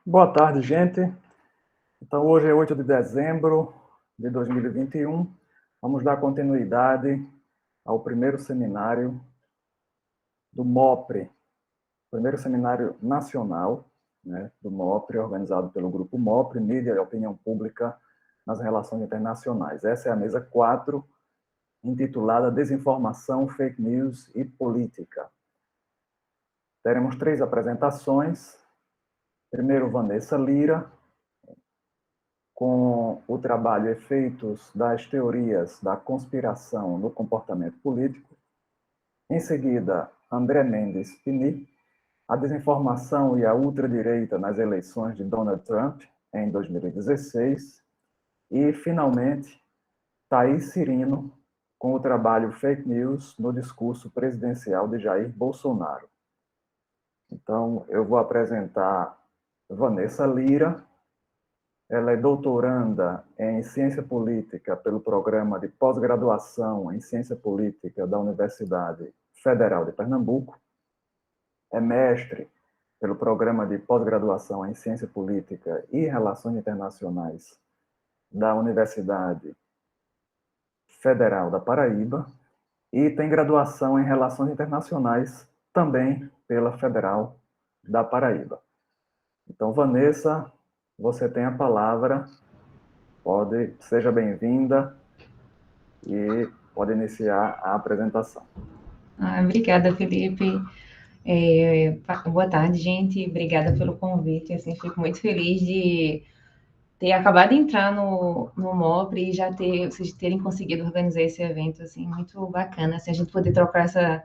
Boa tarde, gente. Então, hoje é 8 de dezembro de 2021. Vamos dar continuidade ao primeiro seminário do MOPRE, primeiro seminário nacional, do MOPRE, organizado pelo Grupo MOPRE, Mídia e Opinião Pública nas Relações Internacionais. Essa é a mesa 4, intitulada Desinformação, Fake News e Política. Teremos 3 apresentações. Primeiro, Vanessa Lira, com o trabalho Efeitos das Teorias da Conspiração no Comportamento Político. Em seguida, André Mendes Pini, a desinformação e a ultradireita nas eleições de Donald Trump em 2016. E, finalmente, Thaís Cirino, com o trabalho Fake News no discurso presidencial de Jair Bolsonaro. Então, eu vou apresentar Vanessa Lira. Ela é doutoranda em Ciência Política pelo Programa de Pós-Graduação em Ciência Política da Universidade Federal de Pernambuco. É mestre pelo Programa de Pós-Graduação em Ciência Política e Relações Internacionais da Universidade Federal da Paraíba e tem graduação em Relações Internacionais também pela Federal da Paraíba. Então, Vanessa, você tem a palavra, seja bem-vinda e pode iniciar a apresentação. Obrigada, Felipe. Boa tarde, gente. Obrigada pelo convite. Assim, fico muito feliz de ter acabado de entrar no MOPRE e já vocês terem conseguido organizar esse evento, assim, muito bacana, assim, a gente poder trocar essa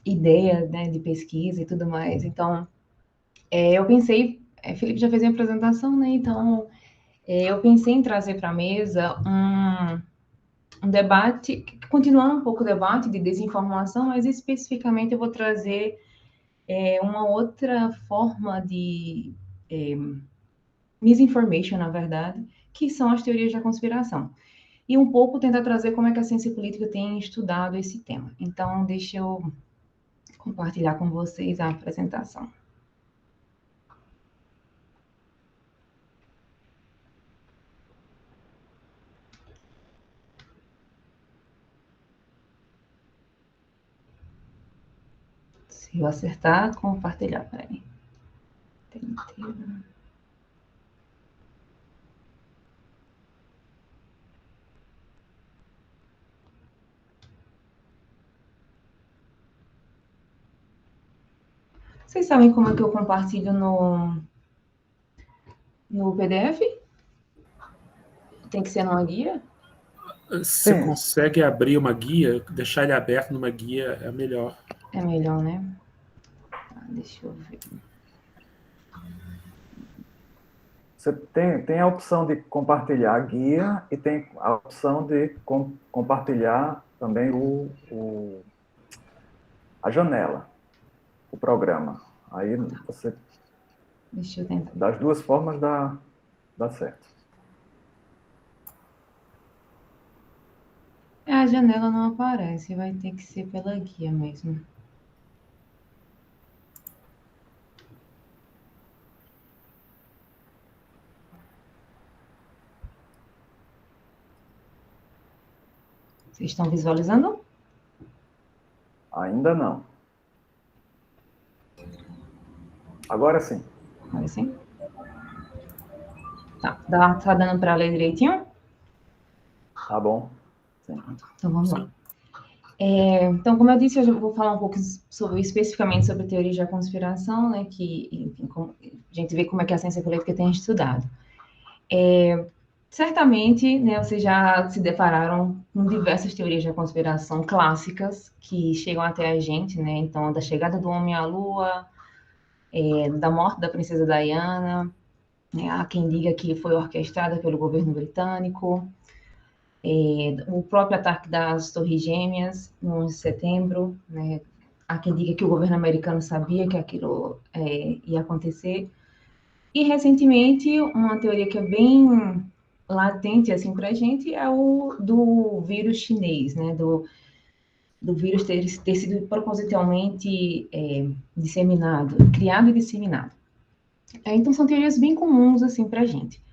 ideia, né, de pesquisa e tudo mais. Então, eu pensei, Felipe já fez a apresentação, né, então eu pensei em trazer para a mesa um debate, continuando um pouco o debate de desinformação, mas especificamente eu vou trazer uma outra forma de misinformation, na verdade, que são as teorias da conspiração. E um pouco tentar trazer como é que a ciência política tem estudado esse tema. Então, deixa eu compartilhar com vocês a apresentação. Se eu acertar, compartilhar. Peraí. Vocês sabem como é que eu compartilho no PDF? Tem que ser numa guia? Você consegue abrir uma guia, deixar ele aberto numa guia é melhor. É melhor, né? Tá, deixa eu ver. Você tem a opção de compartilhar a guia e tem a opção de compartilhar também a janela, o programa. Aí você... Deixa eu tentar. Das duas formas dá certo. A janela não aparece, vai ter que ser pela guia mesmo. Vocês estão visualizando? Ainda não. Agora sim. Agora sim? Tá dando para ler direitinho? Tá bom. Sim. Então vamos lá. Então, como eu disse, eu vou falar um pouco especificamente sobre teoria da conspiração, né, que, enfim, a gente vê como é que a ciência política tem estudado. Certamente, né, vocês já se depararam com diversas teorias da conspiração clássicas que chegam até a gente, né, então, da chegada do homem à Lua, da morte da princesa Diana, né, há quem diga que foi orquestrada pelo governo britânico, o próprio ataque das Torres Gêmeas, no 11 de setembro, né? Há quem diga que o governo americano sabia que aquilo ia acontecer. E, recentemente, uma teoria que é bem latente assim, para a gente é o do vírus chinês, né? Do vírus ter sido propositalmente disseminado, criado e disseminado. Então, são teorias bem comuns, assim, para a gente.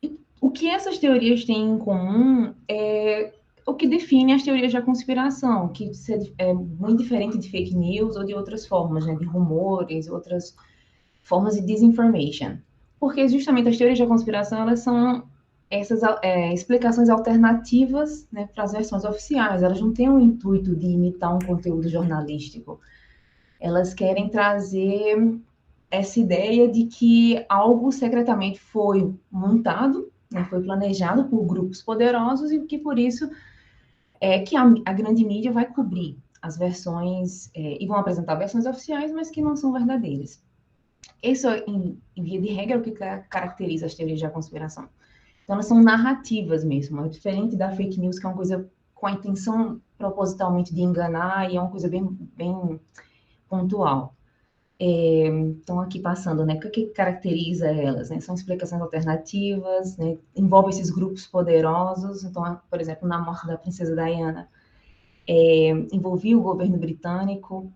E o que essas teorias têm em comum é o que define as teorias da conspiração, que é muito diferente de fake news ou de outras formas, né, de rumores, outras formas de disinformation. Porque justamente as teorias da conspiração, elas são essas explicações alternativas, né, para as versões oficiais. Elas não têm o intuito de imitar um conteúdo jornalístico. Elas querem trazer essa ideia de que algo secretamente foi montado, né, foi planejado por grupos poderosos e que por isso é que a grande mídia vai cobrir as versões e vão apresentar versões oficiais, mas que não são verdadeiras. Isso, em via de regra, é o que caracteriza as teorias da conspiração. Então, elas são narrativas mesmo. É diferente da fake news, que é uma coisa com a intenção propositalmente de enganar e é uma coisa bem pontual. Então, aqui passando, né? O que caracteriza elas? Né? São explicações alternativas, né? Envolve esses grupos poderosos. Então, por exemplo, na morte da princesa Diana, envolvia o governo britânico.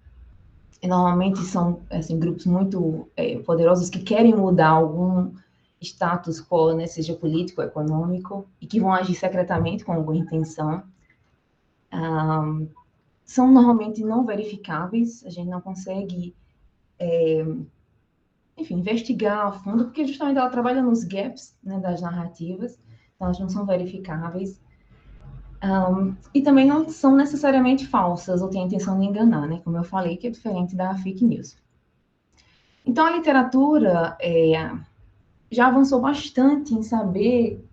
E normalmente são assim, grupos muito poderosos que querem mudar algum status quo, né? Seja político ou econômico, e que vão agir secretamente com alguma intenção. São normalmente não verificáveis, a gente não consegue enfim, investigar a fundo, porque justamente ela trabalha nos gaps, né, das narrativas, então elas não são verificáveis. E também não são necessariamente falsas ou têm a intenção de enganar, né, como eu falei, que é diferente da fake news. Então, a literatura já avançou bastante em saber,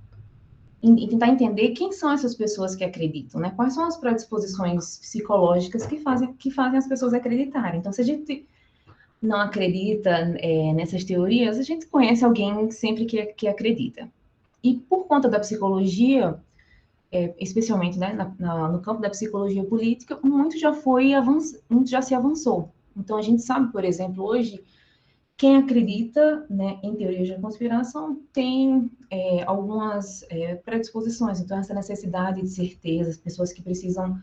em tentar entender quem são essas pessoas que acreditam, né? Quais são as predisposições psicológicas que fazem as pessoas acreditarem. Então, se a gente não acredita nessas teorias, a gente conhece alguém sempre que acredita. E por conta da psicologia, especialmente né, no campo da psicologia política, muito já se avançou. Então a gente sabe, por exemplo, hoje, quem acredita né, em teorias da conspiração tem algumas predisposições. Então essa necessidade de certeza, as pessoas que precisam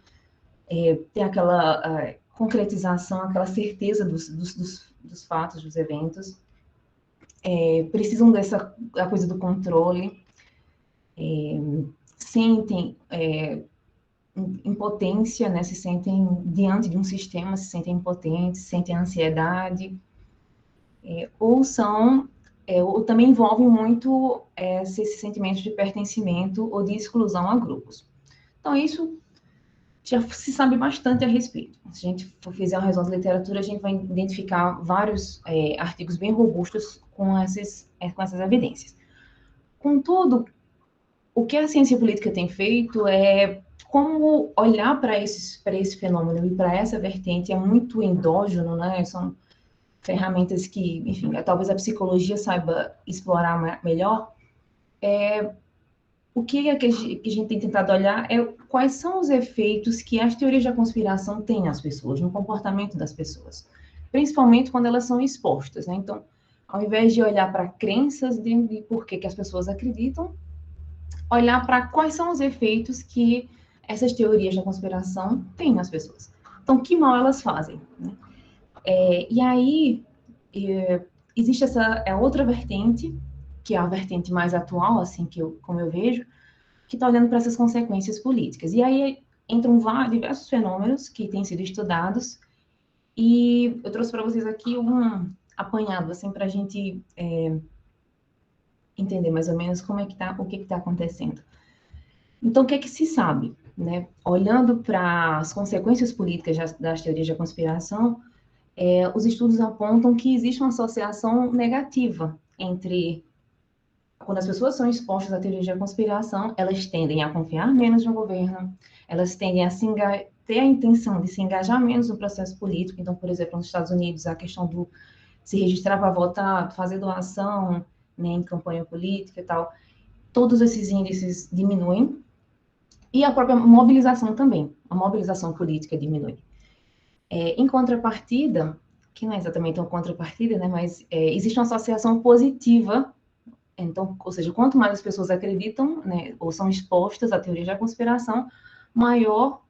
ter aquela concretização, aquela certeza dos fatos, dos eventos, precisam dessa a coisa do controle, sentem impotência, né? Se sentem diante de um sistema, se sentem impotentes, sentem ansiedade, ou também envolvem muito esse sentimento de pertencimento ou de exclusão a grupos. Então, isso já se sabe bastante a respeito. Se a gente for fizer uma revisão de literatura, a gente vai identificar vários artigos bem robustos com essas evidências. Contudo, o que a ciência política tem feito é como olhar para esse fenômeno e para essa vertente é muito endógeno, né? São ferramentas que, enfim, talvez a psicologia saiba explorar melhor. O que a gente tem tentado olhar é quais são os efeitos que as teorias da conspiração têm nas pessoas, no comportamento das pessoas, principalmente quando elas são expostas, né? Então, ao invés de olhar para crenças de por que as pessoas acreditam, olhar para quais são os efeitos que essas teorias da conspiração têm nas pessoas. Então, que mal elas fazem, né? E aí, existe essa outra vertente, que é a vertente mais atual, assim, como eu vejo, que está olhando para essas consequências políticas. E aí entram diversos fenômenos que têm sido estudados, e eu trouxe para vocês aqui um apanhado, assim, para a gente entender mais ou menos o que está acontecendo. Então, o que é que se sabe? Né? Olhando para as consequências políticas das teorias da conspiração, os estudos apontam que existe uma associação negativa entre quando as pessoas são expostas à teoria da conspiração, elas tendem a confiar menos no governo, elas tendem a ter a intenção de se engajar menos no processo político. Então, por exemplo, nos Estados Unidos, a questão do se registrar para votar, fazer doação né, em campanha política e tal, todos esses índices diminuem. E a própria mobilização também, a mobilização política diminui. Em contrapartida, que não é exatamente uma contrapartida, né, mas existe uma associação positiva. Então, ou seja, quanto mais as pessoas acreditam, né, ou são expostas à teoria da conspiração, maior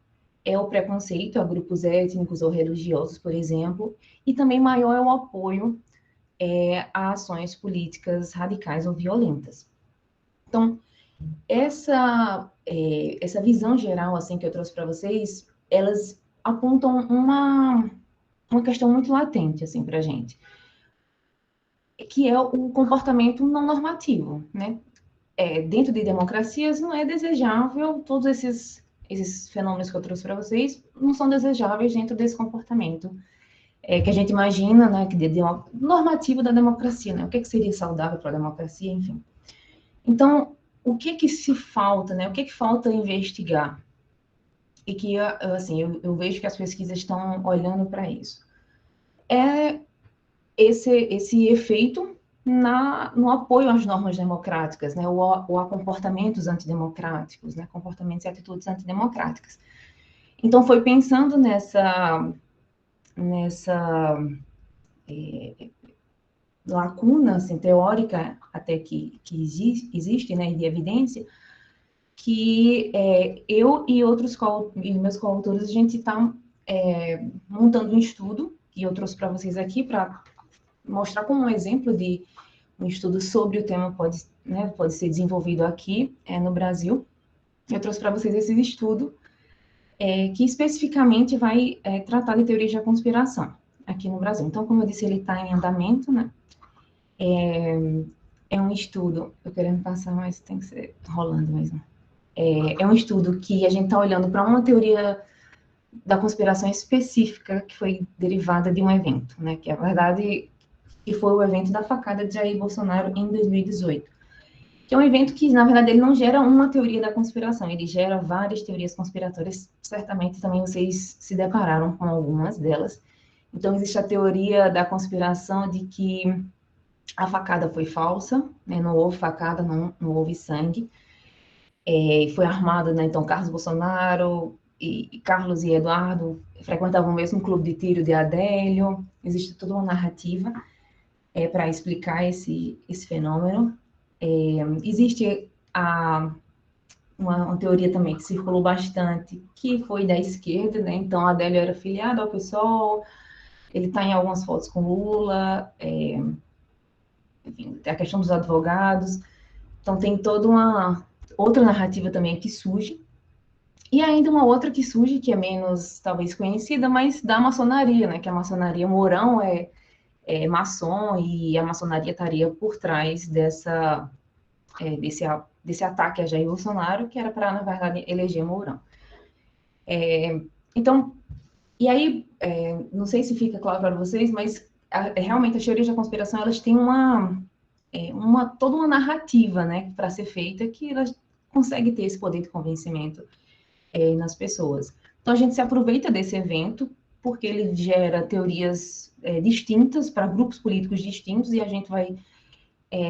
é o preconceito a grupos étnicos ou religiosos, por exemplo, e também maior é o apoio a ações políticas radicais ou violentas. Então, essa visão geral assim que eu trouxe para vocês, elas apontam uma questão muito latente assim para a gente, que é o comportamento não normativo, né? Dentro de democracias não é desejável todos esses fenômenos que eu trouxe para vocês não são desejáveis dentro desse comportamento que a gente imagina, né, que de uma normativo da democracia, né? O que seria saudável para a democracia, enfim. Então, o que se falta, né? O que falta investigar? E que, assim, eu vejo que as pesquisas estão olhando para isso. É esse efeito no apoio às normas democráticas, né? Ou a comportamentos antidemocráticos, né? Comportamentos e atitudes antidemocráticas. Então, foi pensando nessa lacuna assim, teórica até que existe, né, de evidência, que eu e meus coautores, a gente está montando um estudo, que eu trouxe para vocês aqui, para mostrar como um exemplo de um estudo sobre o tema pode ser desenvolvido aqui no Brasil. Eu trouxe para vocês esse estudo, que especificamente vai tratar de teorias da conspiração aqui no Brasil. Então, como eu disse, ele está em andamento, né? É um estudo, eu querendo passar, mas tem que ser rolando mesmo. É um estudo que a gente está olhando para uma teoria da conspiração específica que foi derivada de um evento, né? Que, na verdade, que foi o evento da facada de Jair Bolsonaro em 2018. Que é um evento que, na verdade, ele não gera uma teoria da conspiração, ele gera várias teorias conspiratórias. Certamente também vocês se depararam com algumas delas. Então, existe a teoria da conspiração de que a facada foi falsa, né? Não houve facada, não houve sangue. Foi armado, né? Então, Carlos Bolsonaro e Carlos e Eduardo frequentavam o mesmo clube de tiro de Adélio. Existe toda uma narrativa para explicar esse fenômeno. Existe uma teoria também que circulou bastante, que foi da esquerda, né? Então, Adélio era filiado ao PSOL, ele está em algumas fotos com Lula, enfim, a questão dos advogados. Então, tem toda uma outra narrativa também que surge. E ainda uma outra que surge, que é menos, talvez, conhecida, mas da maçonaria, né? Que a maçonaria Mourão é maçom e a maçonaria estaria por trás desse ataque a Jair Bolsonaro, que era para, na verdade, eleger Mourão. Então, e aí, não sei se fica claro para vocês, mas realmente as teorias da conspiração, elas têm toda uma narrativa, né, para ser feita, que elas conseguem ter esse poder de convencimento nas pessoas. Então, a gente se aproveita desse evento, porque ele gera teorias distintas para grupos políticos distintos, e a gente vai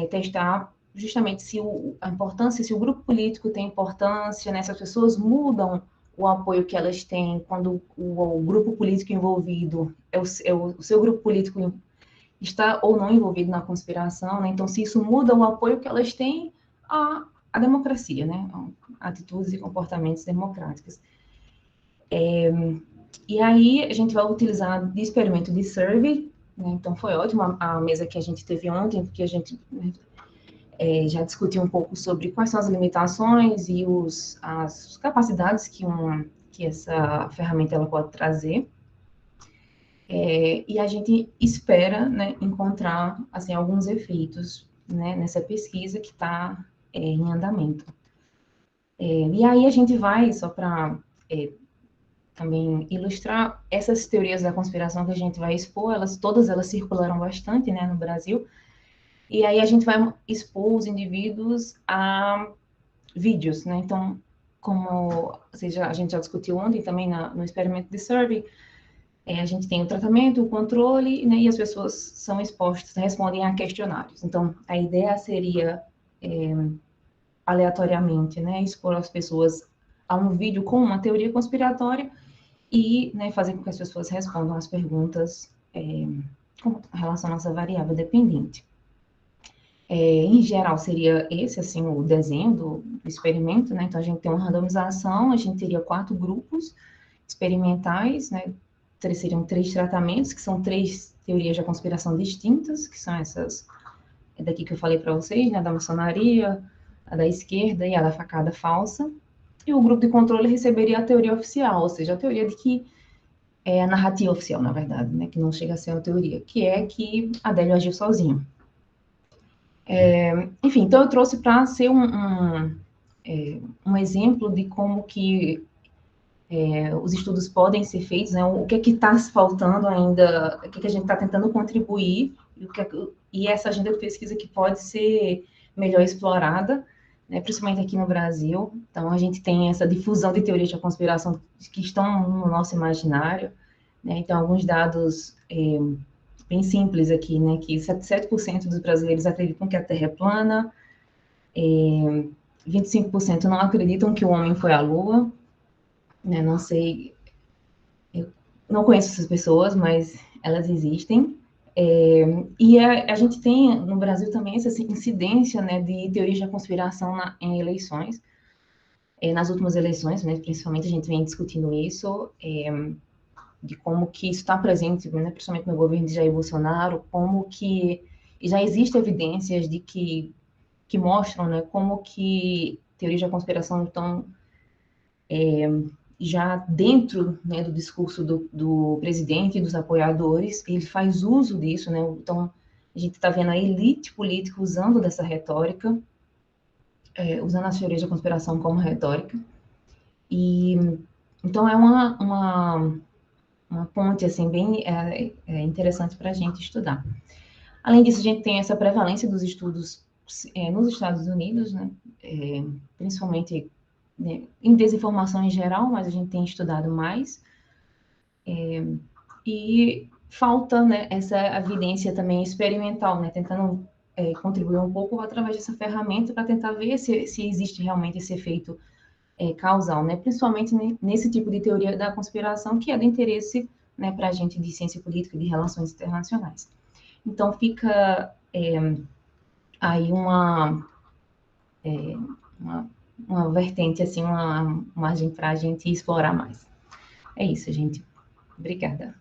testar justamente se o grupo político tem importância, né, se as pessoas mudam o apoio que elas têm quando o grupo político envolvido, o seu grupo político está ou não envolvido na conspiração, né? Então, se isso muda o apoio que elas têm à democracia, né? Atitudes e comportamentos democráticos. E aí, a gente vai utilizar de experimento de survey, né? Então, foi ótimo a mesa que a gente teve ontem, porque a gente já discutiu um pouco sobre quais são as limitações e as capacidades que essa ferramenta ela pode trazer. E a gente espera, né, encontrar assim, alguns efeitos, né, nessa pesquisa que está em andamento. E aí a gente vai, só para também ilustrar, essas teorias da conspiração que a gente vai expor, todas elas circularam bastante, né, no Brasil, e aí a gente vai expor os indivíduos a vídeos, né? Então, como a gente já discutiu ontem também no experimento de survey, a gente tem o tratamento, o controle, né, e as pessoas são expostas, respondem a questionários. Então, a ideia seria, aleatoriamente, né, expor as pessoas a um vídeo com uma teoria conspiratória e, né, fazer com que as pessoas respondam as perguntas com relação à nossa variável dependente. Em geral, seria esse, assim, o desenho do experimento, né? Então, a gente tem uma randomização, a gente teria 4 grupos experimentais, né? Seriam 3 tratamentos, que são 3 teorias da conspiração distintas, que são essas daqui que eu falei para vocês, né, da maçonaria, a da esquerda e a da facada falsa. E o grupo de controle receberia a teoria oficial, ou seja, a teoria de que é a narrativa oficial, na verdade, né, que não chega a ser uma teoria, que é que Adélio agiu sozinho. Enfim, então eu trouxe para ser um exemplo de como que os estudos podem ser feitos, né, o que é que está faltando ainda, o que é que a gente está tentando contribuir, e essa agenda de pesquisa que pode ser melhor explorada, né, principalmente aqui no Brasil. Então, a gente tem essa difusão de teorias da conspiração que estão no nosso imaginário, né, então, alguns dados bem simples aqui, né, que 7% dos brasileiros acreditam que a Terra é plana, 25% não acreditam que o homem foi à Lua, né, não sei, eu não conheço essas pessoas, mas elas existem. E a gente tem no Brasil também essa incidência, né, de teorias da conspiração em eleições, nas últimas eleições, né, principalmente a gente vem discutindo isso, de como que isso está presente, né, principalmente no governo de Jair Bolsonaro, como que já existem evidências de que mostram, né, como que teorias da conspiração estão já dentro, né, do discurso do presidente e dos apoiadores, ele faz uso disso, né, então a gente está vendo a elite política usando dessa retórica, usando as teorias da conspiração como retórica, e então é uma ponte, assim, bem interessante para a gente estudar. Além disso, a gente tem essa prevalência dos estudos nos Estados Unidos, né, principalmente, né, em desinformação em geral, mas a gente tem estudado mais, e falta, né, essa evidência também experimental, né, tentando contribuir um pouco através dessa ferramenta para tentar ver se existe realmente esse efeito causal, né, principalmente nesse tipo de teoria da conspiração que é do interesse, né, para a gente de ciência política e de relações internacionais. Então, fica aí uma vertente, assim, uma margem para a gente explorar mais. É isso, gente. Obrigada.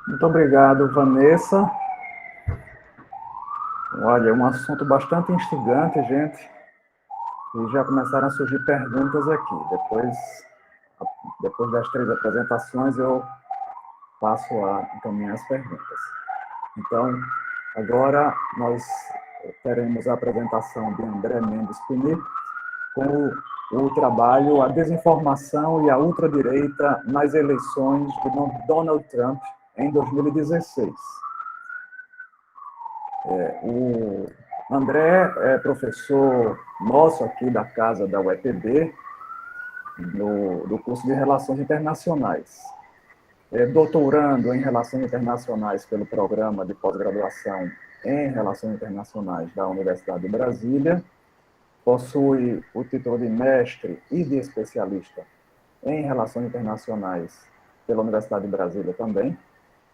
Muito obrigado, Vanessa. Olha, é um assunto bastante instigante, gente. E já começaram a surgir perguntas aqui. Depois das 3 apresentações, eu passo a encaminhar as perguntas. Então, agora nós teremos a apresentação de André Mendes Pini com o trabalho A Desinformação e a Ultradireita nas Eleições de Donald Trump em 2016. O André é professor nosso aqui da casa da UEPB, do curso de Relações Internacionais. É doutorando em Relações Internacionais pelo Programa de Pós-Graduação em Relações Internacionais da Universidade de Brasília. Possui o título de mestre e de especialista em Relações Internacionais pela Universidade de Brasília também.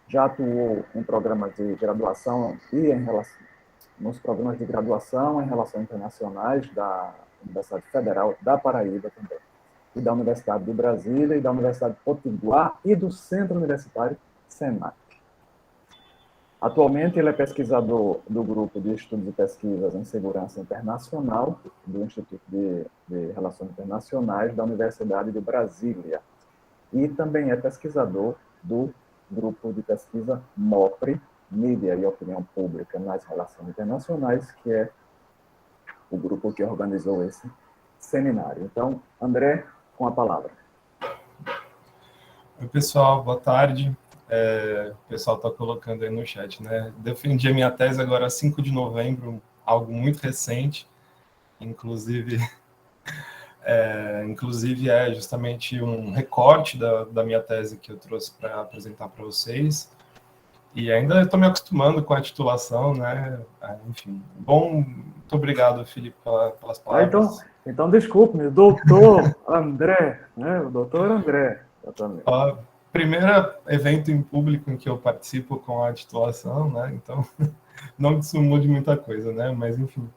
Já atuou em programas de graduação e nos programas de graduação em Relações Internacionais da Universidade Federal da Paraíba também, e da Universidade de Brasília, e da Universidade de Potiguar, e do Centro Universitário SENAC. Atualmente, ele é pesquisador do Grupo de Estudos e Pesquisas em Segurança Internacional, do Instituto de Relações Internacionais da Universidade de Brasília, e também é pesquisador do Grupo de Pesquisa MOPRE, Mídia e Opinião Pública nas Relações Internacionais, que é o grupo que organizou esse seminário. Então, André, com a palavra. Oi, pessoal, boa tarde. O pessoal está colocando aí no chat, né? Defendi a minha tese agora 5 de novembro, algo muito recente, inclusive é justamente um recorte da minha tese que eu trouxe para apresentar para vocês. E ainda estou me acostumando com a titulação, né? Enfim, bom, muito obrigado, Felipe, pelas palavras. Então desculpe-me, doutor André, né? O doutor André, exatamente. Primeiro evento em público em que eu participo com a titulação, né? Então, não que isso mude muita coisa, né? Mas, enfim.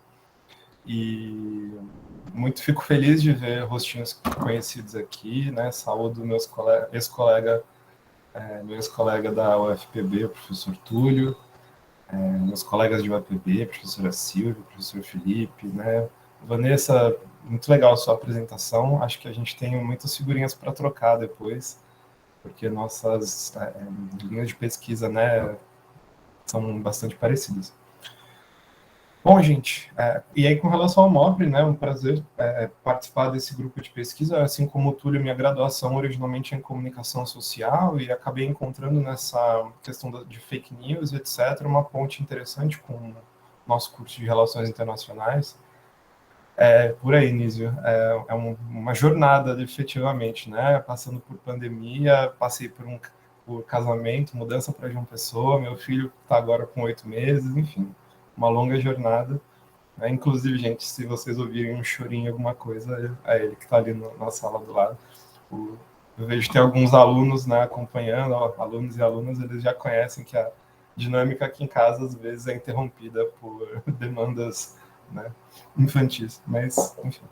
E muito fico feliz de ver rostinhos conhecidos aqui, né? Saúdo meu ex-colega da UFPB, o professor Túlio, meus colegas de UFPB, professora Silvia, professor Felipe, né? Vanessa, muito legal a sua apresentação. Acho que a gente tem muitas figurinhas para trocar depois, porque nossas linhas de pesquisa, né, são bastante parecidas. Bom, gente, e aí com relação ao MOPRE, né, um prazer participar desse grupo de pesquisa, assim como o Túlio, minha graduação originalmente é em comunicação social e acabei encontrando nessa questão de fake news, etc., uma ponte interessante com o nosso curso de Relações Internacionais. Por aí, Nísio, uma jornada, efetivamente, né, passando por pandemia, passei por casamento, mudança para João Pessoa, meu filho está agora com 8 meses, enfim, uma longa jornada. Inclusive, gente, se vocês ouvirem um chorinho, alguma coisa, é ele que está ali na sala do lado. Eu vejo que tem alguns alunos, né, acompanhando, alunos e alunas, eles já conhecem que a dinâmica aqui em casa, às vezes, é interrompida por demandas, né, infantis, mas, enfim.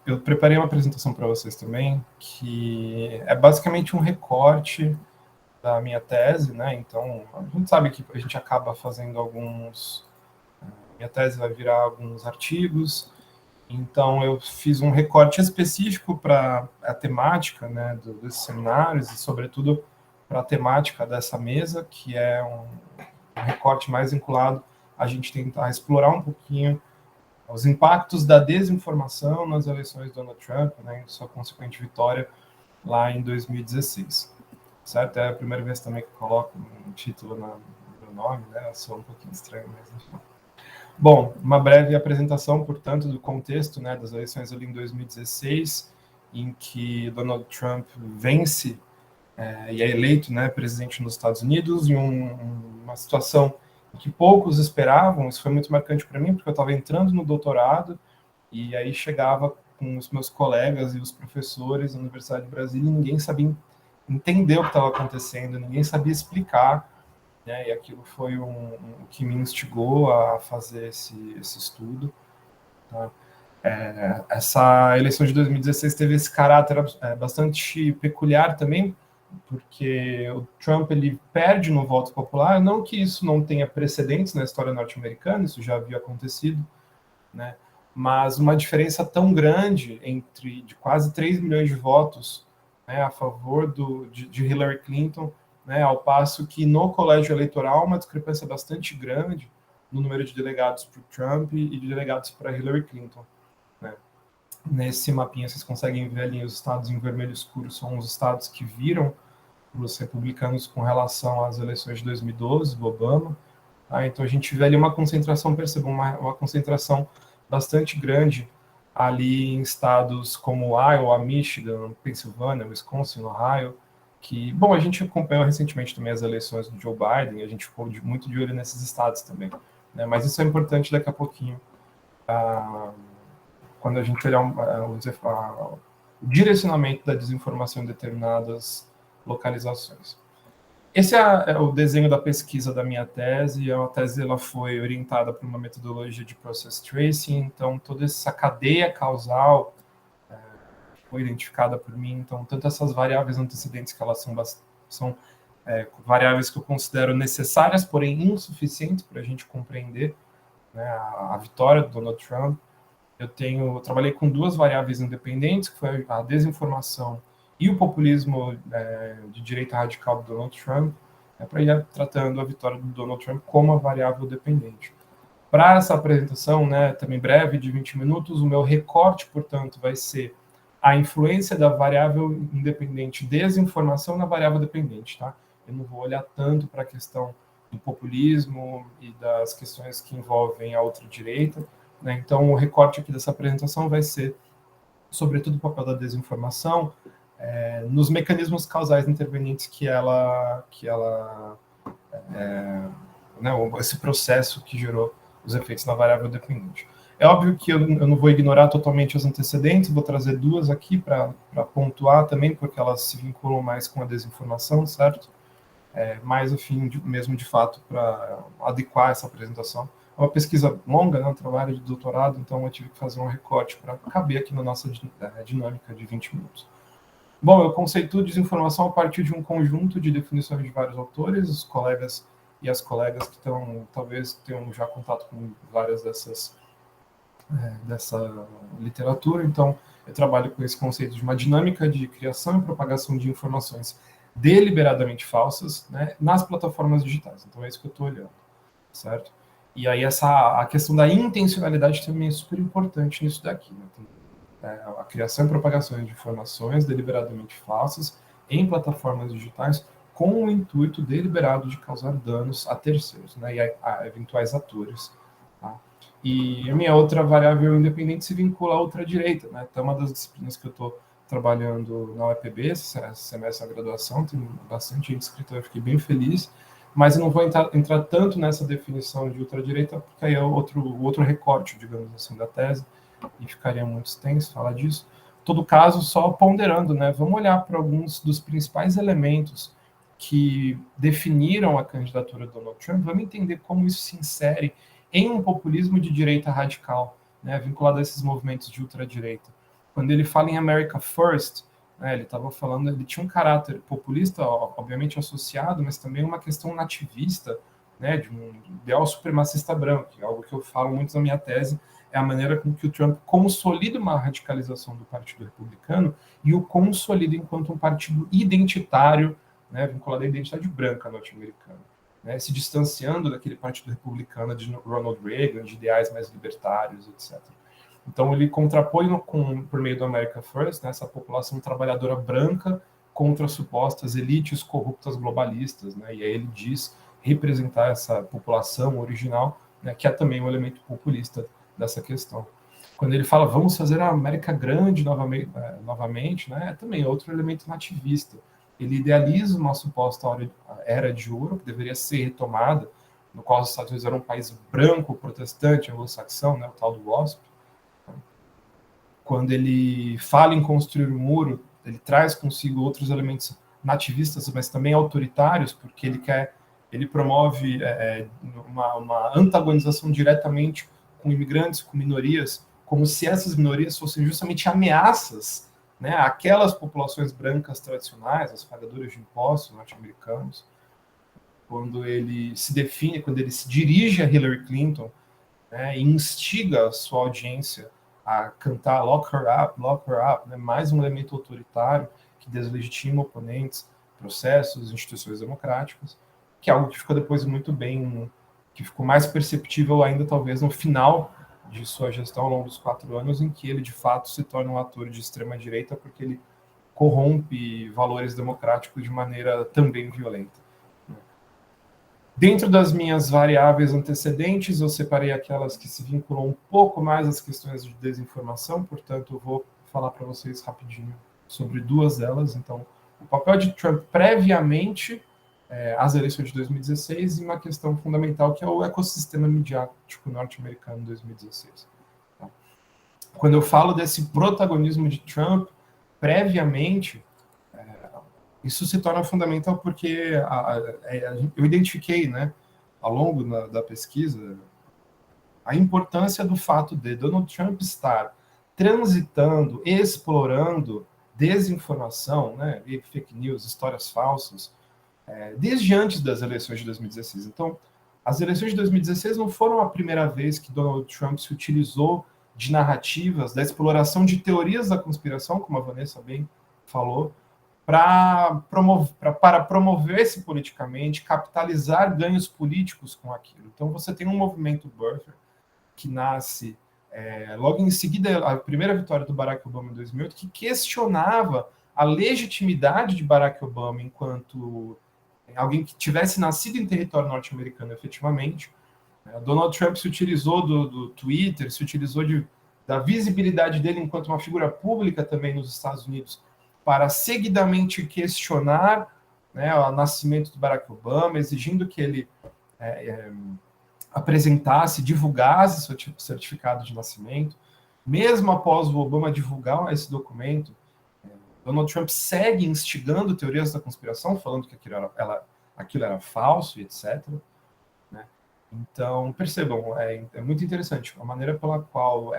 Eu preparei uma apresentação para vocês também, que é basicamente um recorte da minha tese, né? Então, a gente sabe que a gente acaba fazendo minha tese vai virar alguns artigos, então eu fiz um recorte específico para a temática, né, desses seminários e, sobretudo, para a temática dessa mesa, que é um recorte mais vinculado a gente tentar explorar um pouquinho os impactos da desinformação nas eleições de Donald Trump, né, e sua consequente vitória lá em 2016. Certo? É a primeira vez também que eu coloco um título no meu nome, né? Sou um pouquinho estranho, mas enfim. Bom, uma breve apresentação, portanto, do contexto, né, das eleições ali em 2016, em que Donald Trump vence e é eleito, né, presidente nos Estados Unidos, em uma situação que poucos esperavam. Isso foi muito marcante para mim, porque eu estava entrando no doutorado e aí chegava com os meus colegas e os professores da Universidade de Brasília e ninguém sabia entender o que estava acontecendo, ninguém sabia explicar, né, e aquilo foi o que me instigou a fazer esse estudo. Tá? Essa eleição de 2016 teve esse caráter bastante peculiar também, porque o Trump ele perde no voto popular, não que isso não tenha precedentes na história norte-americana, isso já havia acontecido, né, mas uma diferença tão grande de quase 3 milhões de votos, né, a favor de Hillary Clinton, né, ao passo que no colégio eleitoral uma discrepância bastante grande no número de delegados para o Trump e de delegados para Hillary Clinton. Né. Nesse mapinha vocês conseguem ver ali os estados em vermelho escuro, são os estados que viram os republicanos com relação às eleições de 2012, do Obama. Tá? Então a gente vê ali uma concentração, percebam, uma concentração bastante grande ali em estados como Iowa, Michigan, Pensilvânia, Wisconsin, Ohio, que, bom, a gente acompanhou recentemente também as eleições do Joe Biden, a gente ficou muito de olho nesses estados também, né? Mas isso é importante daqui a pouquinho, quando a gente olhar o direcionamento da desinformação em determinadas localizações. Esse é o desenho da pesquisa da minha tese. A tese ela foi orientada por uma metodologia de process tracing, então toda essa cadeia causal foi identificada por mim. Então, tanto essas variáveis antecedentes, que elas são variáveis que eu considero necessárias, porém insuficientes para a gente compreender, né, a vitória do Donald Trump. Eu trabalhei com duas variáveis independentes, que foi a desinformação e o populismo de direita radical do Donald Trump, para ir tratando a vitória do Donald Trump como a variável dependente. Para essa apresentação, né, também breve, de 20 minutos, o meu recorte, portanto, vai ser a influência da variável independente desinformação na variável dependente. Tá? Eu não vou olhar tanto para a questão do populismo e das questões que envolvem a ultradireita, né? Então, o recorte aqui dessa apresentação vai ser, sobretudo, o papel da desinformação, nos mecanismos causais intervenientes que ela né, esse processo que gerou os efeitos na variável dependente. É óbvio que eu não vou ignorar totalmente os antecedentes, vou trazer duas aqui para pontuar também, porque elas se vinculam mais com a desinformação, certo? Mais a fim mesmo, de fato, para adequar essa apresentação uma pesquisa longa, né, um trabalho de doutorado, então eu tive que fazer um recorte para caber aqui na nossa dinâmica de 20 minutos. Bom, eu conceituo desinformação a partir de um conjunto de definições de vários autores, os colegas e as colegas que talvez tenham já contato com várias dessa literatura. Então, eu trabalho com esse conceito de uma dinâmica de criação e propagação de informações deliberadamente falsas, né, nas plataformas digitais. Então, é isso que eu estou olhando, certo? E aí a questão da intencionalidade também é super importante nisso daqui, né? A criação e propagação de informações deliberadamente falsas em plataformas digitais com o intuito deliberado de causar danos a terceiros, né, e a eventuais atores. Tá? E a minha outra variável independente se vincula à ultradireita, né? Então, uma das disciplinas que eu estou trabalhando na UEPB, esse semestre da graduação, tem bastante gente inscrita, eu fiquei bem feliz, mas eu não vou entrar tanto nessa definição de ultradireita, porque aí é outro recorte, digamos assim, da tese, e ficaria muito extenso falar disso. Em todo caso, só ponderando, né, vamos olhar para alguns dos principais elementos que definiram a candidatura do Donald Trump, vamos entender como isso se insere em um populismo de direita radical, né, vinculado a esses movimentos de ultradireita. Quando ele fala em America First, né, ele tinha um caráter populista, obviamente associado, mas também uma questão nativista, né, de um ideal supremacista branco, que é algo que eu falo muito na minha tese, é a maneira com que o Trump consolida uma radicalização do Partido Republicano e o consolida enquanto um partido identitário, né, vinculado à identidade branca norte-americana, né, se distanciando daquele Partido Republicano de Ronald Reagan, de ideais mais libertários, etc. Então, ele contrapõe por meio do America First, né, essa população trabalhadora branca contra supostas elites corruptas globalistas, né, e aí ele diz representar essa população original, né, que é também um elemento populista dessa questão. Quando ele fala, vamos fazer a América grande novamente, né, é também outro elemento nativista. Ele idealiza uma suposta era de ouro, que deveria ser retomada, no qual os Estados Unidos eram um país branco, protestante, anglo-saxão, né, o tal do WASP. Quando ele fala em construir o muro, ele traz consigo outros elementos nativistas, mas também autoritários, porque ele promove uma antagonização diretamente com imigrantes, com minorias, como se essas minorias fossem justamente ameaças, né, àquelas populações brancas tradicionais, as pagadoras de impostos norte-americanos. Quando ele se dirige a Hillary Clinton, né, e instiga a sua audiência a cantar Lock Her Up, né, mais um elemento autoritário que deslegitima oponentes, processos, instituições democráticas, que é algo que ficou depois muito bem, que ficou mais perceptível ainda talvez no final de sua gestão ao longo dos 4 anos, em que ele de fato se torna um ator de extrema-direita porque ele corrompe valores democráticos de maneira também violenta. Dentro das minhas variáveis antecedentes, eu separei aquelas que se vinculam um pouco mais às questões de desinformação, portanto, eu vou falar para vocês rapidinho sobre 2 delas. Então, o papel de Trump previamente às eleições de 2016 e uma questão fundamental que é o ecossistema midiático norte-americano em 2016. Tá? Quando eu falo desse protagonismo de Trump previamente, isso se torna fundamental porque eu identifiquei, né, ao longo da pesquisa, a importância do fato de Donald Trump estar transitando, explorando desinformação, né, fake news, histórias falsas, desde antes das eleições de 2016. Então, as eleições de 2016 não foram a primeira vez que Donald Trump se utilizou de narrativas, da exploração de teorias da conspiração, como a Vanessa bem falou, para promover-se politicamente, capitalizar ganhos políticos com aquilo. Então, você tem um movimento birther que nasce logo em seguida, a primeira vitória do Barack Obama em 2008, que questionava a legitimidade de Barack Obama enquanto alguém que tivesse nascido em território norte-americano efetivamente. Donald Trump se utilizou do Twitter, se utilizou da visibilidade dele enquanto uma figura pública também nos Estados Unidos para seguidamente questionar, né, o nascimento do Barack Obama, exigindo que ele apresentasse, divulgasse seu certificado de nascimento. Mesmo após o Obama divulgar esse documento, Donald Trump segue instigando teorias da conspiração, falando que aquilo era falso, etc. Né? Então, percebam, é muito interessante a maneira pela qual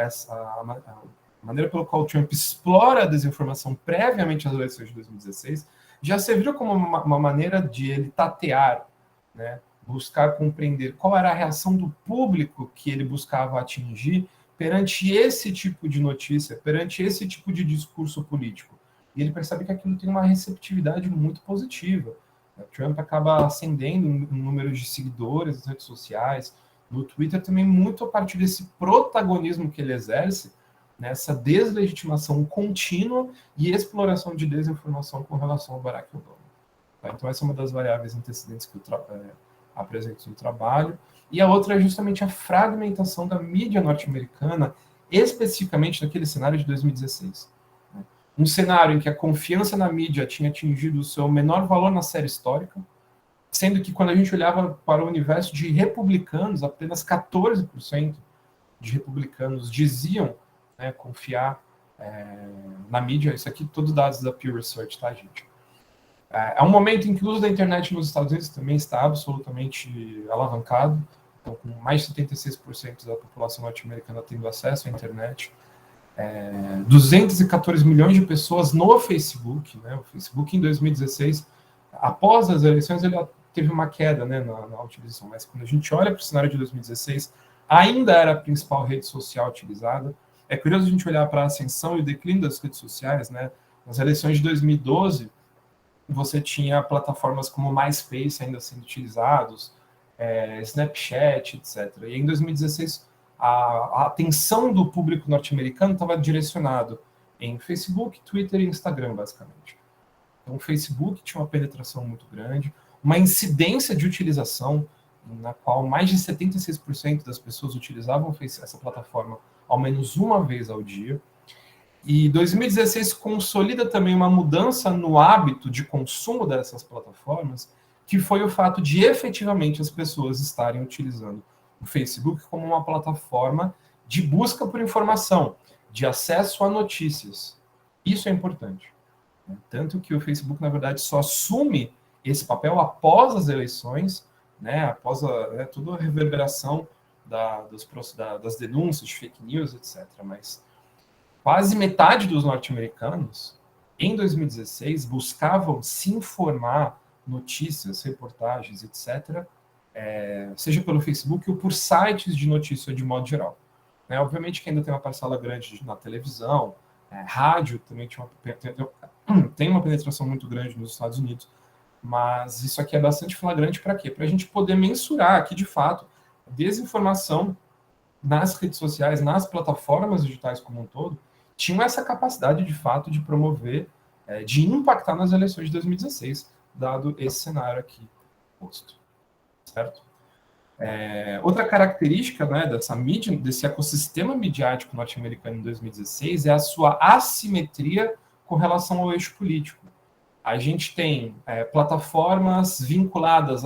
maneira pelo qual o Trump explora a desinformação previamente às eleições de 2016 já serviu como uma maneira de ele tatear, né, buscar compreender qual era a reação do público que ele buscava atingir perante esse tipo de notícia, perante esse tipo de discurso político. E ele percebe que aquilo tem uma receptividade muito positiva. O Trump acaba ascendendo um número de seguidores nas redes sociais, no Twitter também, muito a partir desse protagonismo que ele exerce, nessa deslegitimação contínua e exploração de desinformação com relação ao Barack Obama. Tá? Então, essa é uma das variáveis antecedentes que eu apresento no trabalho. E a outra é justamente a fragmentação da mídia norte-americana, especificamente naquele cenário de 2016. Um cenário em que a confiança na mídia tinha atingido o seu menor valor na série histórica, sendo que quando a gente olhava para o universo de republicanos, apenas 14% de republicanos diziam, né, confiar na mídia. Isso aqui, todos dados da Pew Research, tá, gente? É um momento em que o uso da internet nos Estados Unidos também está absolutamente alavancado. Então, com mais de 76% da população norte-americana tendo acesso à internet. 214 milhões de pessoas no Facebook. Né? O Facebook, em 2016, após as eleições, ele teve uma queda, né, na utilização. Mas quando a gente olha para o cenário de 2016, ainda era a principal rede social utilizada. É curioso a gente olhar para a ascensão e o declínio das redes sociais. Né? Nas eleições de 2012, você tinha plataformas como MySpace ainda sendo utilizados, Snapchat, etc. E em 2016, a atenção do público norte-americano estava direcionado em Facebook, Twitter e Instagram, basicamente. Então, o Facebook tinha uma penetração muito grande, uma incidência de utilização, na qual mais de 76% das pessoas utilizavam essa plataforma ao menos uma vez ao dia. E 2016 consolida também uma mudança no hábito de consumo dessas plataformas, que foi o fato de efetivamente as pessoas estarem utilizando o Facebook como uma plataforma de busca por informação, de acesso a notícias. Isso é importante. Tanto que o Facebook, na verdade, só assume esse papel após as eleições, né, após toda a reverberação das denúncias de fake news, etc. Mas quase metade dos norte-americanos, em 2016, buscavam se informar, notícias, reportagens, etc., seja pelo Facebook ou por sites de notícia de modo geral. Obviamente que ainda tem uma parcela grande na televisão, rádio também tem uma penetração muito grande nos Estados Unidos, mas isso aqui é bastante flagrante para quê? Para a gente poder mensurar que, de fato, desinformação nas redes sociais, nas plataformas digitais como um todo, tinham essa capacidade, de fato, de promover, de impactar nas eleições de 2016, dado esse cenário aqui posto. Certo? Outra característica, né, dessa mídia, desse ecossistema midiático norte-americano em 2016 é a sua assimetria com relação ao eixo político. A gente tem plataformas vinculadas,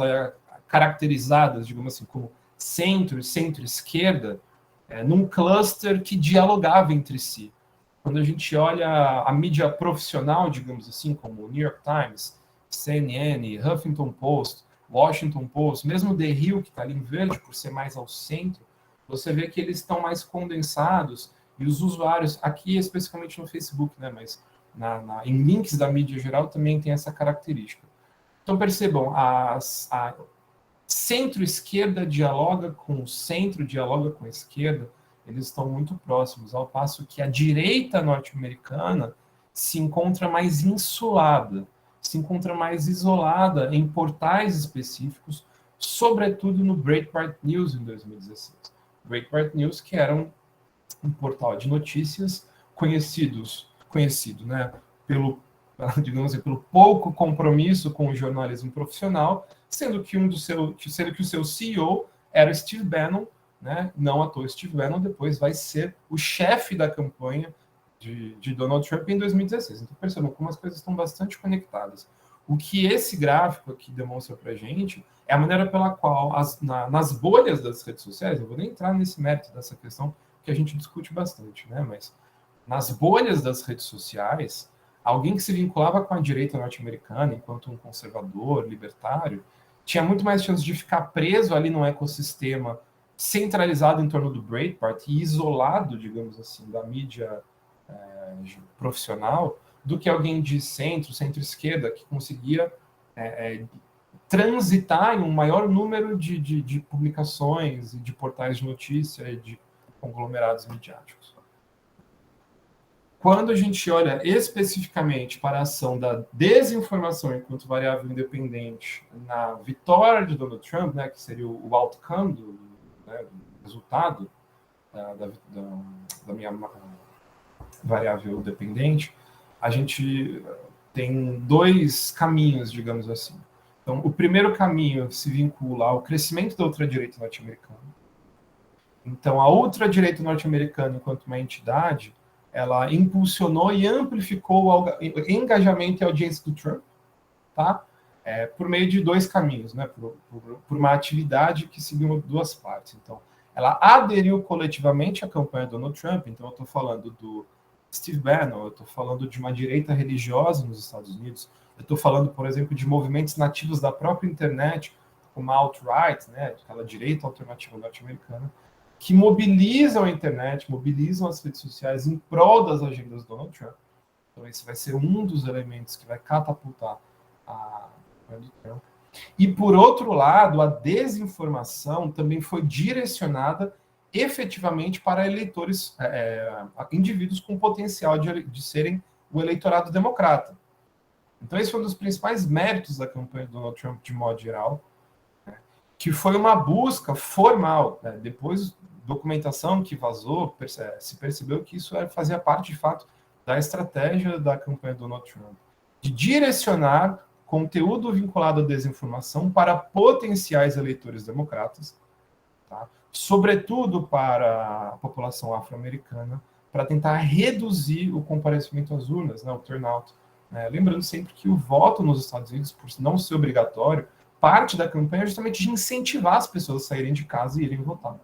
caracterizadas, digamos assim, como centro e centro-esquerda, num cluster que dialogava entre si. Quando a gente olha a mídia profissional, digamos assim, como o New York Times, CNN, Huffington Post, Washington Post, mesmo The Hill, que está ali em verde, por ser mais ao centro, você vê que eles estão mais condensados e os usuários, aqui especificamente no Facebook, né, mas em links da mídia geral também tem essa característica. Então percebam, a centro-esquerda dialoga com o centro, dialoga com a esquerda, eles estão muito próximos, ao passo que a direita norte-americana se encontra mais insulada, se encontra mais isolada em portais específicos, sobretudo no Breitbart News em 2016. Breitbart News, que era um portal de notícias conhecido, né, pelo, digamos assim, pelo pouco compromisso com o jornalismo profissional, sendo que o seu CEO era Steve Bannon, né? Não à toa, Steve Bannon depois vai ser o chefe da campanha de Donald Trump em 2016. Então, percebam como as coisas estão bastante conectadas. O que esse gráfico aqui demonstra para a gente é a maneira pela qual, nas bolhas das redes sociais, eu vou nem entrar nesse mérito dessa questão, que a gente discute bastante, né? Mas nas bolhas das redes sociais, alguém que se vinculava com a direita norte-americana enquanto um conservador, libertário, tinha muito mais chance de ficar preso ali num ecossistema centralizado em torno do Breitbart e isolado, digamos assim, da mídia profissional, do que alguém de centro-esquerda, que conseguia transitar em um maior número de publicações e de portais de notícia e de conglomerados midiáticos. Quando a gente olha especificamente para a ação da desinformação enquanto variável independente na vitória de Donald Trump, né, que seria o outcome, do resultado da minha variável dependente, a gente tem dois caminhos, digamos assim. Então, o primeiro caminho se vincula ao crescimento da ultradireita norte-americana. Então, a ultradireita norte-americana, enquanto uma entidade, ela impulsionou e amplificou o engajamento e audiência do Trump, tá? Por meio de dois caminhos, né? Por uma atividade que seguiu duas partes. Então, ela aderiu coletivamente à campanha do Donald Trump. Então, eu estou falando do Steve Bannon, eu estou falando de uma direita religiosa nos Estados Unidos, eu estou falando, por exemplo, de movimentos nativos da própria internet, como a alt-right, né? Aquela direita alternativa norte-americana, que mobilizam a internet, mobilizam as redes sociais em prol das agendas do Donald Trump. Então, esse vai ser um dos elementos que vai catapultar a Donald Trump. E, por outro lado, a desinformação também foi direcionada efetivamente para eleitores, indivíduos com potencial de serem o eleitorado democrata. Então, esse foi um dos principais méritos da campanha do Donald Trump, de modo geral, que foi uma busca formal. Depois, documentação que vazou, se percebeu que isso fazia parte, de fato, da estratégia da campanha do Donald Trump, de direcionar conteúdo vinculado à desinformação para potenciais eleitores democratas, tá? Sobretudo para a população afro-americana, para tentar reduzir o comparecimento às urnas, né, o turnout. Lembrando sempre que o voto nos Estados Unidos, por não ser obrigatório, parte da campanha é justamente de incentivar as pessoas a saírem de casa e irem votar.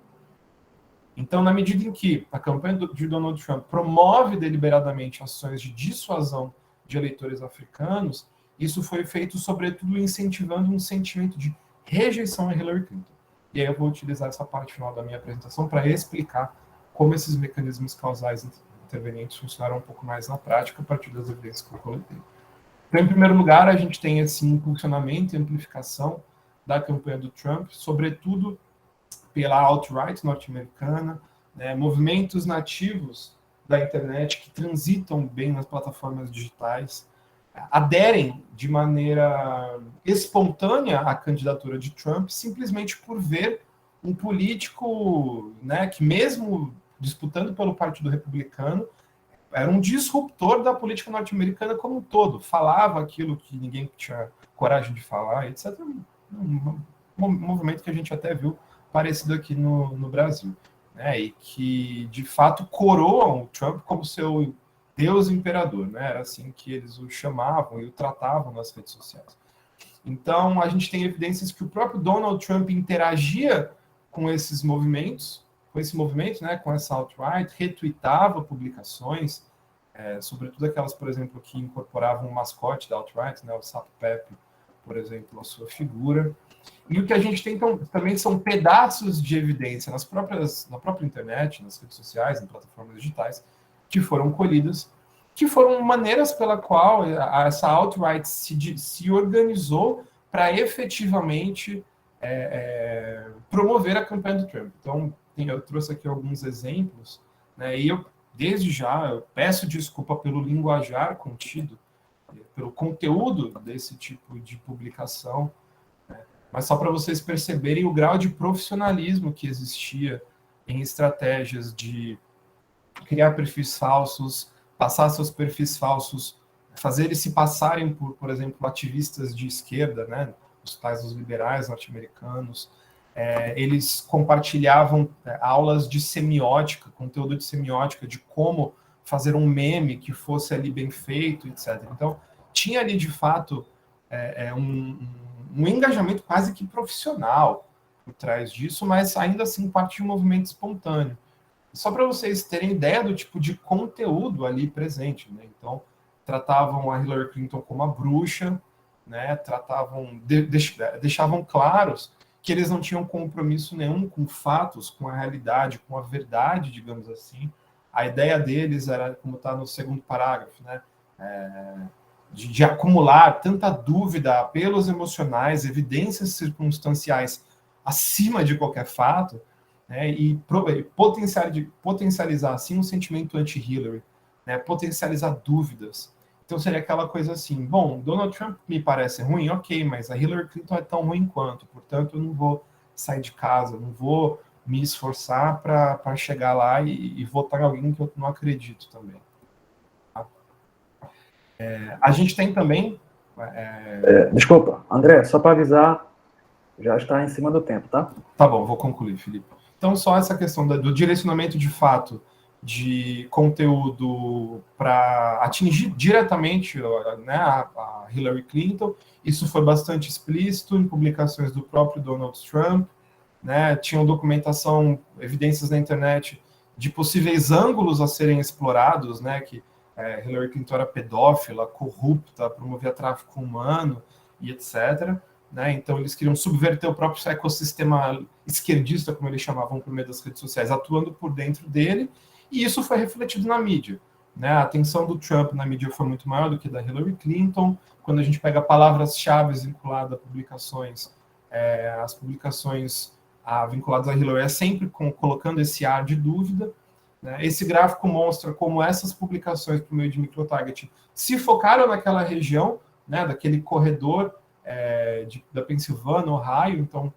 Então, na medida em que a campanha de Donald Trump promove deliberadamente ações de dissuasão de eleitores africanos, isso foi feito, sobretudo, incentivando um sentimento de rejeição a Hillary Clinton. E aí eu vou utilizar essa parte final da minha apresentação para explicar como esses mecanismos causais intervenientes funcionaram um pouco mais na prática a partir das evidências que eu coletei. Então, em primeiro lugar, a gente tem esse impulsionamento e amplificação da campanha do Trump, sobretudo pela alt-right norte-americana, né, movimentos nativos da internet que transitam bem nas plataformas digitais, aderem de maneira espontânea à candidatura de Trump, simplesmente por ver um político, né, que mesmo disputando pelo Partido Republicano, era um disruptor da política norte-americana como um todo, falava aquilo que ninguém tinha coragem de falar, etc. Um movimento que a gente até viu parecido aqui no Brasil, né, e que, de fato, coroam o Trump como seu Deus imperador, né? Era assim que eles o chamavam e o tratavam nas redes sociais. Então, a gente tem evidências que o próprio Donald Trump interagia com esses movimentos, com esse movimento, né, com essa alt-right, retweetava publicações, sobretudo aquelas, por exemplo, que incorporavam o mascote da alt-right, né, o Sapo Pepe, por exemplo, a sua figura. E o que a gente tem também são pedaços de evidência na própria internet, nas redes sociais, em plataformas digitais, que foram colhidas, que foram maneiras pela qual essa alt-right se organizou para efetivamente promover a campanha do Trump. Então, eu trouxe aqui alguns exemplos, né, e eu, desde já, eu peço desculpa pelo linguajar contido, pelo conteúdo desse tipo de publicação, né, mas só para vocês perceberem o grau de profissionalismo que existia em estratégias de criar perfis falsos, passar seus perfis falsos, fazer eles se passarem por exemplo, ativistas de esquerda, né, os tais dos liberais norte-americanos. Eles compartilhavam aulas de semiótica, conteúdo de semiótica, de como fazer um meme que fosse ali bem feito, etc. Então, tinha ali, de fato, um engajamento quase que profissional por trás disso, mas ainda assim parte de um movimento espontâneo. Só para vocês terem ideia do tipo de conteúdo ali presente, né? Então, tratavam a Hillary Clinton como a bruxa, né, deixavam claros que eles não tinham compromisso nenhum com fatos, com a realidade, com a verdade, digamos assim. A ideia deles era, como está no segundo parágrafo, né, de acumular tanta dúvida, apelos emocionais, evidências circunstanciais acima de qualquer fato, né, e potencializar assim um sentimento anti-Hillary, né, potencializar dúvidas. Então seria aquela coisa assim, bom, Donald Trump me parece ruim, ok, mas a Hillary Clinton é tão ruim quanto, portanto eu não vou sair de casa, não vou me esforçar para chegar lá e votar em alguém que eu não acredito também. A gente tem também... Desculpa, André, só para avisar, já está em cima do tempo, tá? Tá bom, vou concluir, Felipe. Então, só essa questão do direcionamento de fato de conteúdo para atingir diretamente, né, a Hillary Clinton. Isso foi bastante explícito em publicações do próprio Donald Trump, né? Tinham documentação, evidências na internet de possíveis ângulos a serem explorados, né, que Hillary Clinton era pedófila, corrupta, promovia tráfico humano e etc., né? Então, eles queriam subverter o próprio ecossistema esquerdista, como eles chamavam, por meio das redes sociais, atuando por dentro dele, e isso foi refletido na mídia, né? A atenção do Trump na mídia foi muito maior do que da Hillary Clinton. Quando a gente pega palavras-chave vinculadas a publicações, as publicações vinculadas a Hillary é sempre colocando esse ar de dúvida, né? Esse gráfico mostra como essas publicações, por meio de microtargeting, se focaram naquela região, né, daquele corredor da Pensilvânia, Ohio. Então,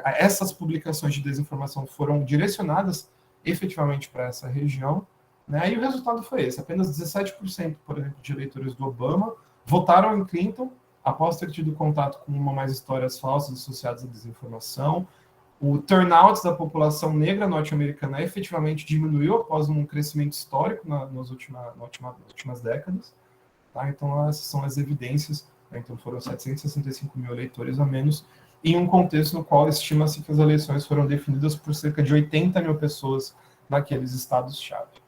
essas publicações de desinformação foram direcionadas efetivamente para essa região, né? E o resultado foi esse: apenas 17%, por exemplo, de eleitores do Obama votaram em Clinton após ter tido contato com uma ou mais histórias falsas associadas à desinformação. O turnout da população negra norte-americana efetivamente diminuiu após um crescimento histórico nas últimas décadas. Tá? Então, essas são as evidências. Então, foram 765 mil eleitores a menos, em um contexto no qual estima-se que as eleições foram definidas por cerca de 80 mil pessoas naqueles estados-chave.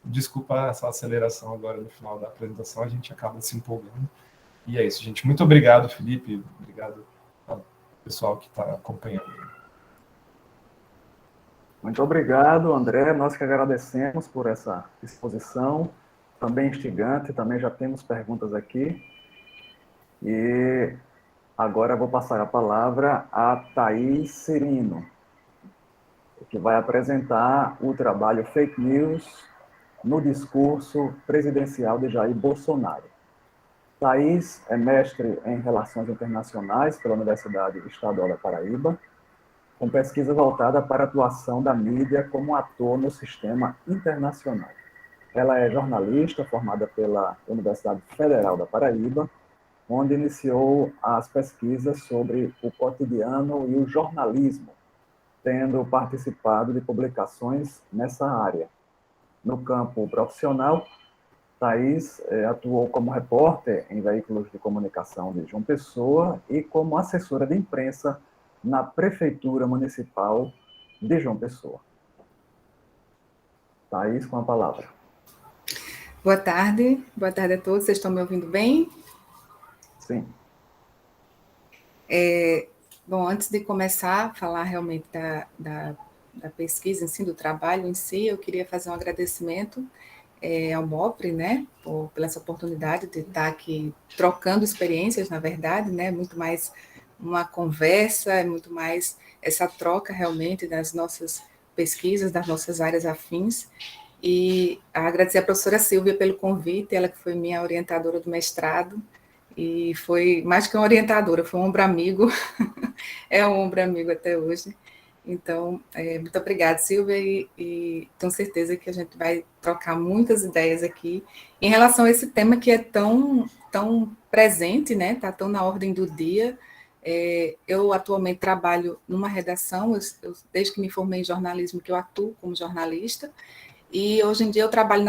Desculpa essa aceleração agora no final da apresentação, a gente acaba se empolgando. E é isso, gente. Muito obrigado, Felipe. Obrigado ao pessoal que está acompanhando. Muito obrigado, André. Nós que agradecemos por essa exposição, também instigante, também já temos perguntas aqui. E agora vou passar a palavra a Thaís Cirino, que vai apresentar o trabalho Fake News no discurso presidencial de Jair Bolsonaro. Thaís é mestre em Relações Internacionais pela Universidade Estadual da Paraíba, com pesquisa voltada para a atuação da mídia como ator no sistema internacional. Ela é jornalista formada pela Universidade Federal da Paraíba, onde iniciou as pesquisas sobre o cotidiano e o jornalismo, tendo participado de publicações nessa área. No campo profissional, Thaís atuou como repórter em veículos de comunicação de João Pessoa e como assessora de imprensa na Prefeitura Municipal de João Pessoa. Thaís, com a palavra. Boa tarde a todos. Vocês estão me ouvindo bem? Sim. Bom, antes de começar a falar realmente da pesquisa em si, do trabalho em si, eu queria fazer um agradecimento ao MOPRE, né, pela essa oportunidade de estar aqui trocando experiências, na verdade, né, muito mais uma conversa, muito mais essa troca realmente das nossas pesquisas, das nossas áreas afins. E agradecer à professora Silvia pelo convite, ela que foi minha orientadora do mestrado, e foi mais que uma orientadora, foi um ombro amigo, é um ombro amigo até hoje. Então, muito obrigada, Silvia, e tenho certeza que a gente vai trocar muitas ideias aqui em relação a esse tema que é tão presente, né? Está tão na ordem do dia. Eu atualmente trabalho numa redação, desde que me formei em jornalismo, que eu atuo como jornalista, e hoje em dia eu trabalho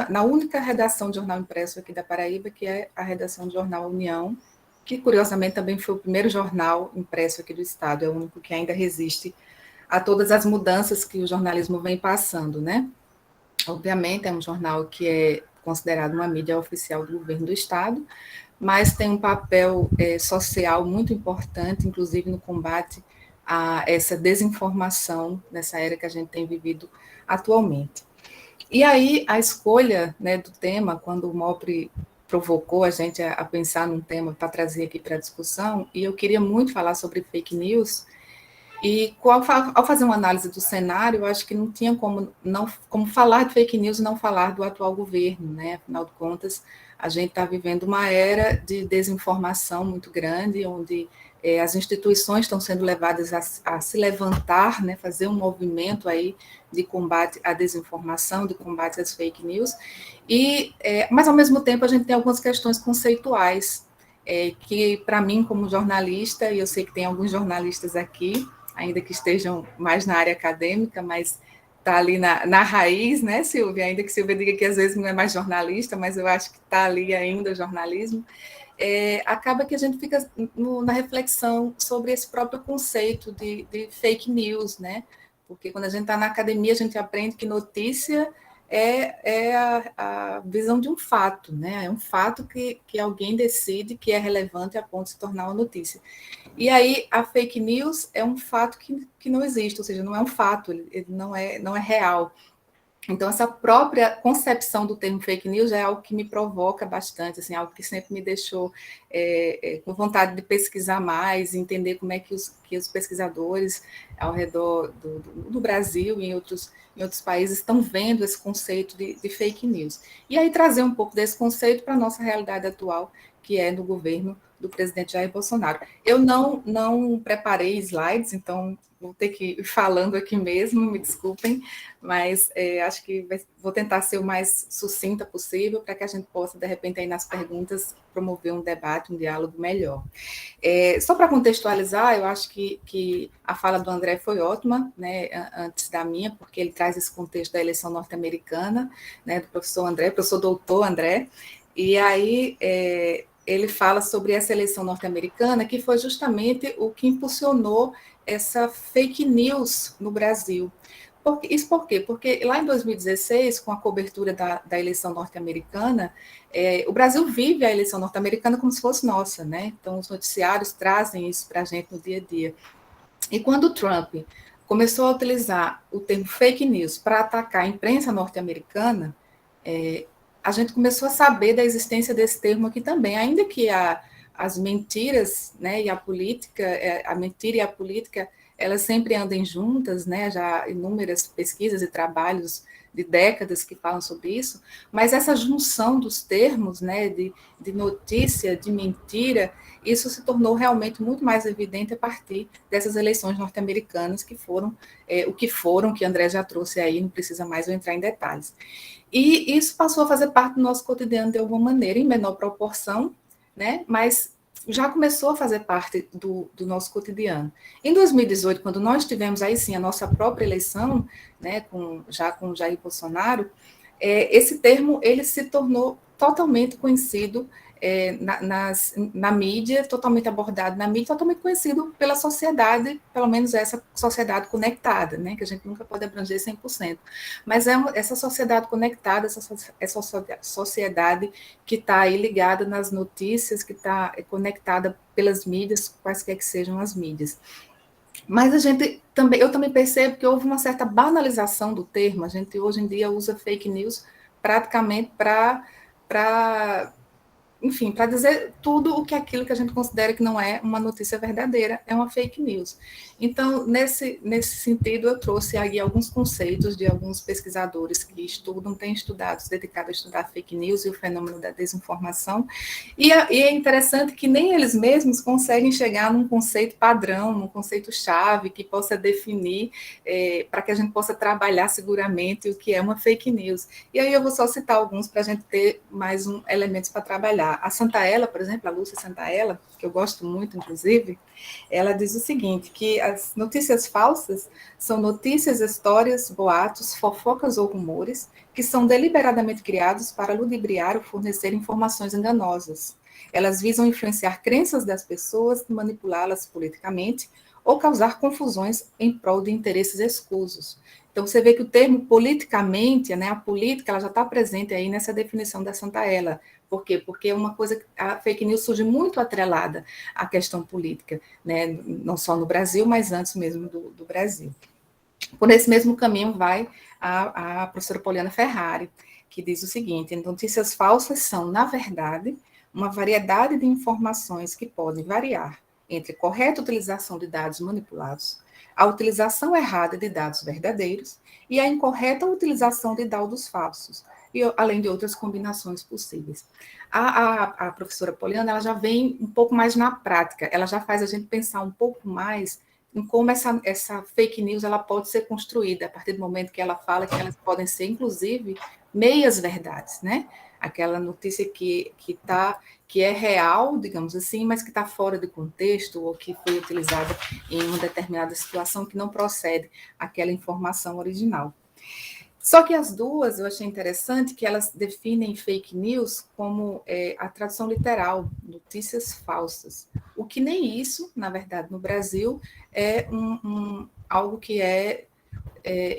na única redação de jornal impresso aqui da Paraíba, que é a redação de jornal União, que curiosamente também foi o primeiro jornal impresso aqui do estado, é o único que ainda resiste a todas as mudanças que o jornalismo vem passando, né? Obviamente é um jornal que é considerado uma mídia oficial do governo do estado, mas tem um papel social muito importante, inclusive no combate a essa desinformação nessa era que a gente tem vivido atualmente. E aí, a escolha, né, do tema, quando o MOPRE provocou a gente a pensar num tema para trazer aqui para a discussão, e eu queria muito falar sobre fake news, e ao fazer uma análise do cenário, eu acho que não tinha como falar de fake news e não falar do atual governo, né? Afinal de contas, a gente está vivendo uma era de desinformação muito grande, onde as instituições estão sendo levadas a se levantar, né? Fazer um movimento aí de combate à desinformação, de combate às fake news, mas ao mesmo tempo a gente tem algumas questões conceituais que, para mim, como jornalista, e eu sei que tem alguns jornalistas aqui, ainda que estejam mais na área acadêmica, mas está ali na raiz, né, Silvia? Ainda que Silvia diga que às vezes não é mais jornalista, mas eu acho que está ali ainda o jornalismo. Acaba que a gente fica na reflexão sobre esse próprio conceito de fake news, né? Porque quando a gente está na academia, a gente aprende que notícia é a visão de um fato, né? É um fato que alguém decide que é relevante a ponto de se tornar uma notícia. E aí a fake news é um fato que não existe, ou seja, não é um fato, ele não é real. Então, essa própria concepção do termo fake news é algo que me provoca bastante, assim, algo que sempre me deixou com vontade de pesquisar mais, entender como é que os pesquisadores ao redor do Brasil e em outros países estão vendo esse conceito de fake news. E aí trazer um pouco desse conceito para a nossa realidade atual, que é no governo do presidente Jair Bolsonaro. Eu não preparei slides, então vou ter que ir falando aqui mesmo, me desculpem, mas acho que vou tentar ser o mais sucinta possível para que a gente possa, de repente, aí nas perguntas, promover um debate, um diálogo melhor. Só para contextualizar, eu acho que a fala do André foi ótima, né, antes da minha, porque ele traz esse contexto da eleição norte-americana, né, do professor doutor André, e aí ele fala sobre essa eleição norte-americana, que foi justamente o que impulsionou essa fake news no Brasil. Isso por quê? Porque lá em 2016, com a cobertura da eleição norte-americana, o Brasil vive a eleição norte-americana como se fosse nossa, né? Então, os noticiários trazem isso para a gente no dia a dia. E quando o Trump começou a utilizar o termo fake news para atacar a imprensa norte-americana, a gente começou a saber da existência desse termo aqui também, ainda que as mentiras, né, e a política, a mentira e a política, elas sempre andem juntas, né, já inúmeras pesquisas e trabalhos de décadas que falam sobre isso, mas essa junção dos termos, né, de notícia, de mentira, isso se tornou realmente muito mais evidente a partir dessas eleições norte-americanas que foram que André já trouxe aí, não precisa mais eu entrar em detalhes. E isso passou a fazer parte do nosso cotidiano de alguma maneira, em menor proporção, né, mas já começou a fazer parte do nosso cotidiano. Em 2018, quando nós tivemos aí sim a nossa própria eleição, né, já com Jair Bolsonaro, esse termo ele se tornou totalmente conhecido na mídia, totalmente abordado na mídia, totalmente conhecido pela sociedade, pelo menos essa sociedade conectada, né, que a gente nunca pode abranger 100%. Mas essa sociedade conectada, essa sociedade que está aí ligada nas notícias, que está conectada pelas mídias, quaisquer que sejam as mídias. Mas eu também percebo que houve uma certa banalização do termo. A gente hoje em dia usa fake news praticamente enfim, para dizer tudo o que aquilo que a gente considera que não é uma notícia verdadeira, é uma fake news. Então, nesse sentido, eu trouxe aí alguns conceitos de alguns pesquisadores que têm estudado, se dedicado a estudar fake news e o fenômeno da desinformação, e é interessante que nem eles mesmos conseguem chegar num conceito padrão, num conceito-chave que possa definir, para que a gente possa trabalhar seguramente o que é uma fake news. E aí eu vou só citar alguns para a gente ter mais elementos para trabalhar. A Santaella, por exemplo, a Lúcia Santaella, que eu gosto muito, inclusive, ela diz o seguinte, que as notícias falsas são notícias, histórias, boatos, fofocas ou rumores que são deliberadamente criados para ludibriar ou fornecer informações enganosas. Elas visam influenciar crenças das pessoas, manipulá-las politicamente ou causar confusões em prol de interesses escusos. Então, você vê que o termo politicamente, né, a política, ela já está presente aí nessa definição da Santaella. Por quê? Porque é uma coisa, a fake news surge muito atrelada à questão política, né, não só no Brasil, mas antes mesmo do Brasil. Por esse mesmo caminho vai a professora Poliana Ferrari, que diz o seguinte: notícias falsas são, na verdade, uma variedade de informações que podem variar entre correta utilização de dados manipulados, a utilização errada de dados verdadeiros e a incorreta utilização de dados falsos, e além de outras combinações possíveis. A professora Poliana, ela já vem um pouco mais na prática, ela já faz a gente pensar um pouco mais em como essa fake news ela pode ser construída, a partir do momento que ela fala que elas podem ser, inclusive, meias-verdades, né? Aquela notícia que é real, digamos assim, mas que está fora de contexto ou que foi utilizada em uma determinada situação que não procede aquela informação original. Só que as duas, eu achei interessante que elas definem fake news como a tradução literal, notícias falsas. O que nem isso, na verdade, no Brasil, é algo que é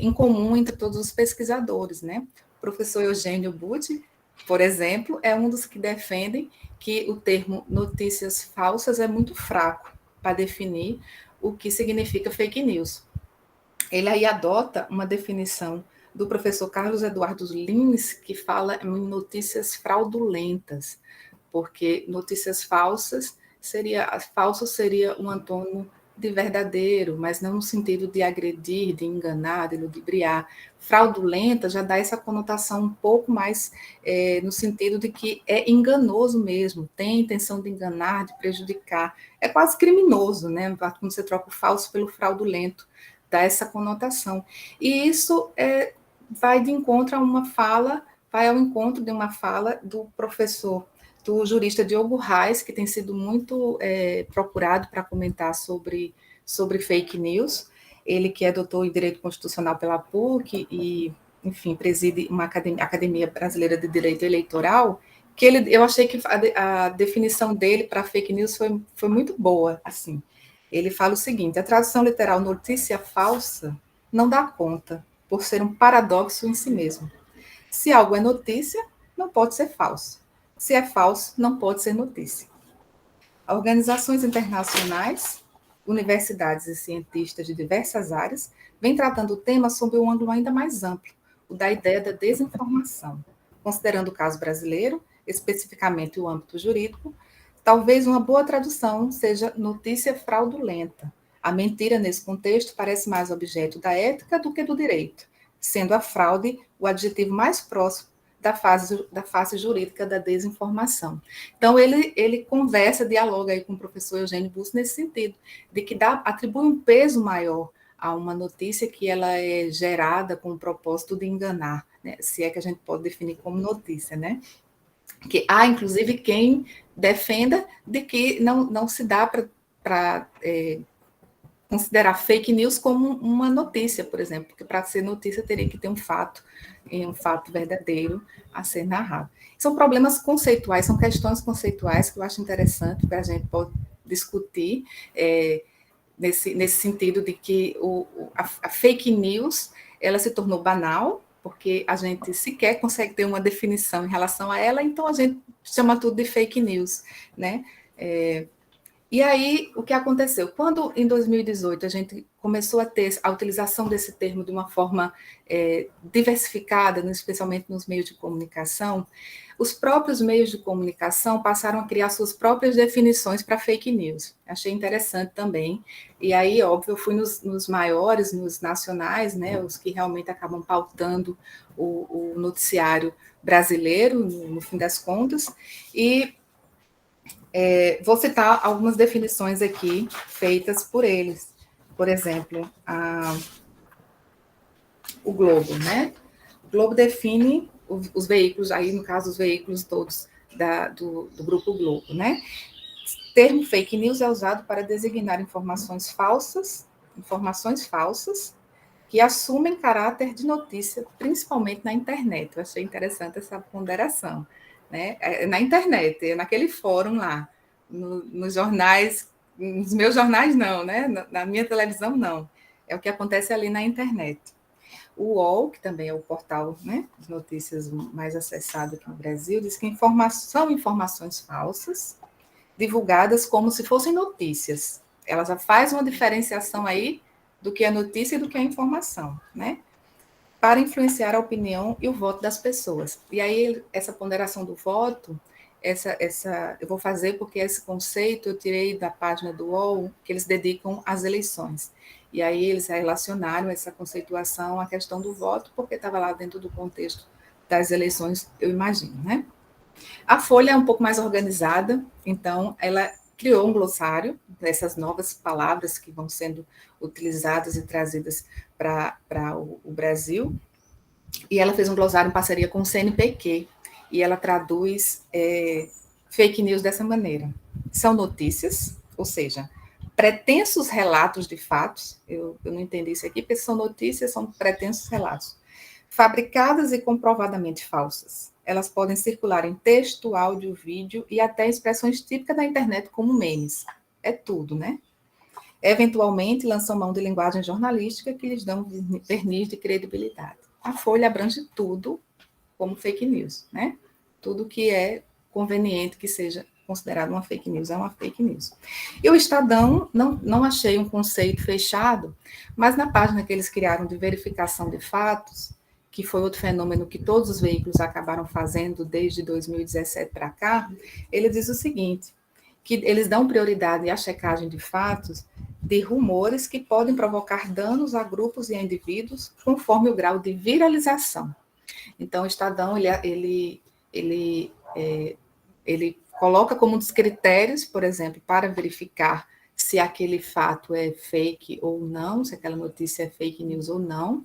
incomum entre todos os pesquisadores, né? O professor Eugênio Butti, por exemplo, é um dos que defendem que o termo notícias falsas é muito fraco para definir o que significa fake news. Ele aí adota uma definição do professor Carlos Eduardo Lins, que fala em notícias fraudulentas, porque notícias falsas seria um antônimo de verdadeiro, mas não no sentido de agredir, de enganar, de ludibriar. Fraudulenta já dá essa conotação um pouco mais no sentido de que é enganoso mesmo, tem intenção de enganar, de prejudicar. É quase criminoso, né? Quando você troca o falso pelo fraudulento, dá essa conotação. E isso vai de encontro a uma fala, vai ao encontro de uma fala do professor, do jurista Diogo Reis, que tem sido muito procurado para comentar sobre fake news. Ele que é doutor em Direito Constitucional pela PUC e, enfim, preside uma Academia Brasileira de Direito Eleitoral, que eu achei que a definição dele para fake news foi muito boa, assim. Ele fala o seguinte: a tradução literal notícia falsa não dá conta, por ser um paradoxo em si mesmo. Se algo é notícia, não pode ser falso. Se é falso, não pode ser notícia. Organizações internacionais, universidades e cientistas de diversas áreas vêm tratando o tema sob um ângulo ainda mais amplo, o da ideia da desinformação. Considerando o caso brasileiro, especificamente o âmbito jurídico, talvez uma boa tradução seja notícia fraudulenta. A mentira, nesse contexto, parece mais objeto da ética do que do direito, sendo a fraude o adjetivo mais próximo da face jurídica da desinformação. Então, ele conversa, dialoga aí com o professor Eugênio Butti nesse sentido, de que atribui um peso maior a uma notícia que ela é gerada com o propósito de enganar, né? Se é que a gente pode definir como notícia, né? Que há, inclusive, quem defenda de que não se dá para considerar fake news como uma notícia, por exemplo, porque para ser notícia teria que ter um fato verdadeiro a ser narrado. São problemas conceituais, são questões conceituais que eu acho interessante para a gente pode discutir nesse sentido de que a fake news ela se tornou banal, porque a gente sequer consegue ter uma definição em relação a ela, então a gente chama tudo de fake news, né? E aí, o que aconteceu? Quando, em 2018, a gente começou a ter a utilização desse termo de uma forma diversificada, especialmente nos meios de comunicação, os próprios meios de comunicação passaram a criar suas próprias definições para fake news. Achei interessante também. E aí, óbvio, eu fui nos maiores, nos nacionais, né, os que realmente acabam pautando o noticiário brasileiro, no fim das contas, e vou citar algumas definições aqui feitas por eles. Por exemplo, o Globo, né? O Globo define os veículos, aí no caso os veículos todos do Grupo Globo, né? O termo fake news é usado para designar informações falsas que assumem caráter de notícia, principalmente na internet. Eu achei interessante essa ponderação, né? Na internet, naquele fórum lá, nos jornais nos meus jornais não, né? Na minha televisão não. É o que acontece ali na internet. O UOL, que também é o portal, né, de notícias mais acessado aqui no Brasil, diz que são informações falsas, divulgadas como se fossem notícias. Ela já faz uma diferenciação aí do que é notícia e do que é informação, né? Para influenciar a opinião e o voto das pessoas. E aí, essa ponderação do voto, eu vou fazer porque esse conceito eu tirei da página do UOL, que eles dedicam às eleições. E aí eles relacionaram essa conceituação à questão do voto, porque estava lá dentro do contexto das eleições, eu imagino, né? A Folha é um pouco mais organizada, então ela criou um glossário dessas novas palavras que vão sendo utilizadas e trazidas para o Brasil, e ela fez um glossário em parceria com o CNPq, e ela traduz fake news dessa maneira. São notícias, ou seja, pretensos relatos de fatos, eu não entendi isso aqui, porque são notícias, são pretensos relatos, fabricadas e comprovadamente falsas. Elas podem circular em texto, áudio, vídeo e até expressões típicas da internet, como memes. É tudo, né? Eventualmente, lançam mão de linguagem jornalística que lhes dão verniz de credibilidade. A Folha abrange tudo como fake news, né? Tudo que é conveniente que seja considerado uma fake news é uma fake news. E o Estadão, não achei um conceito fechado, mas na página que eles criaram de verificação de fatos, que foi outro fenômeno que todos os veículos acabaram fazendo desde 2017 para cá, ele diz o seguinte, que eles dão prioridade à checagem de fatos de rumores que podem provocar danos a grupos e a indivíduos conforme o grau de viralização. Então, o Estadão, ele coloca como um dos critérios, por exemplo, para verificar se aquele fato é fake ou não, se aquela notícia é fake news ou não,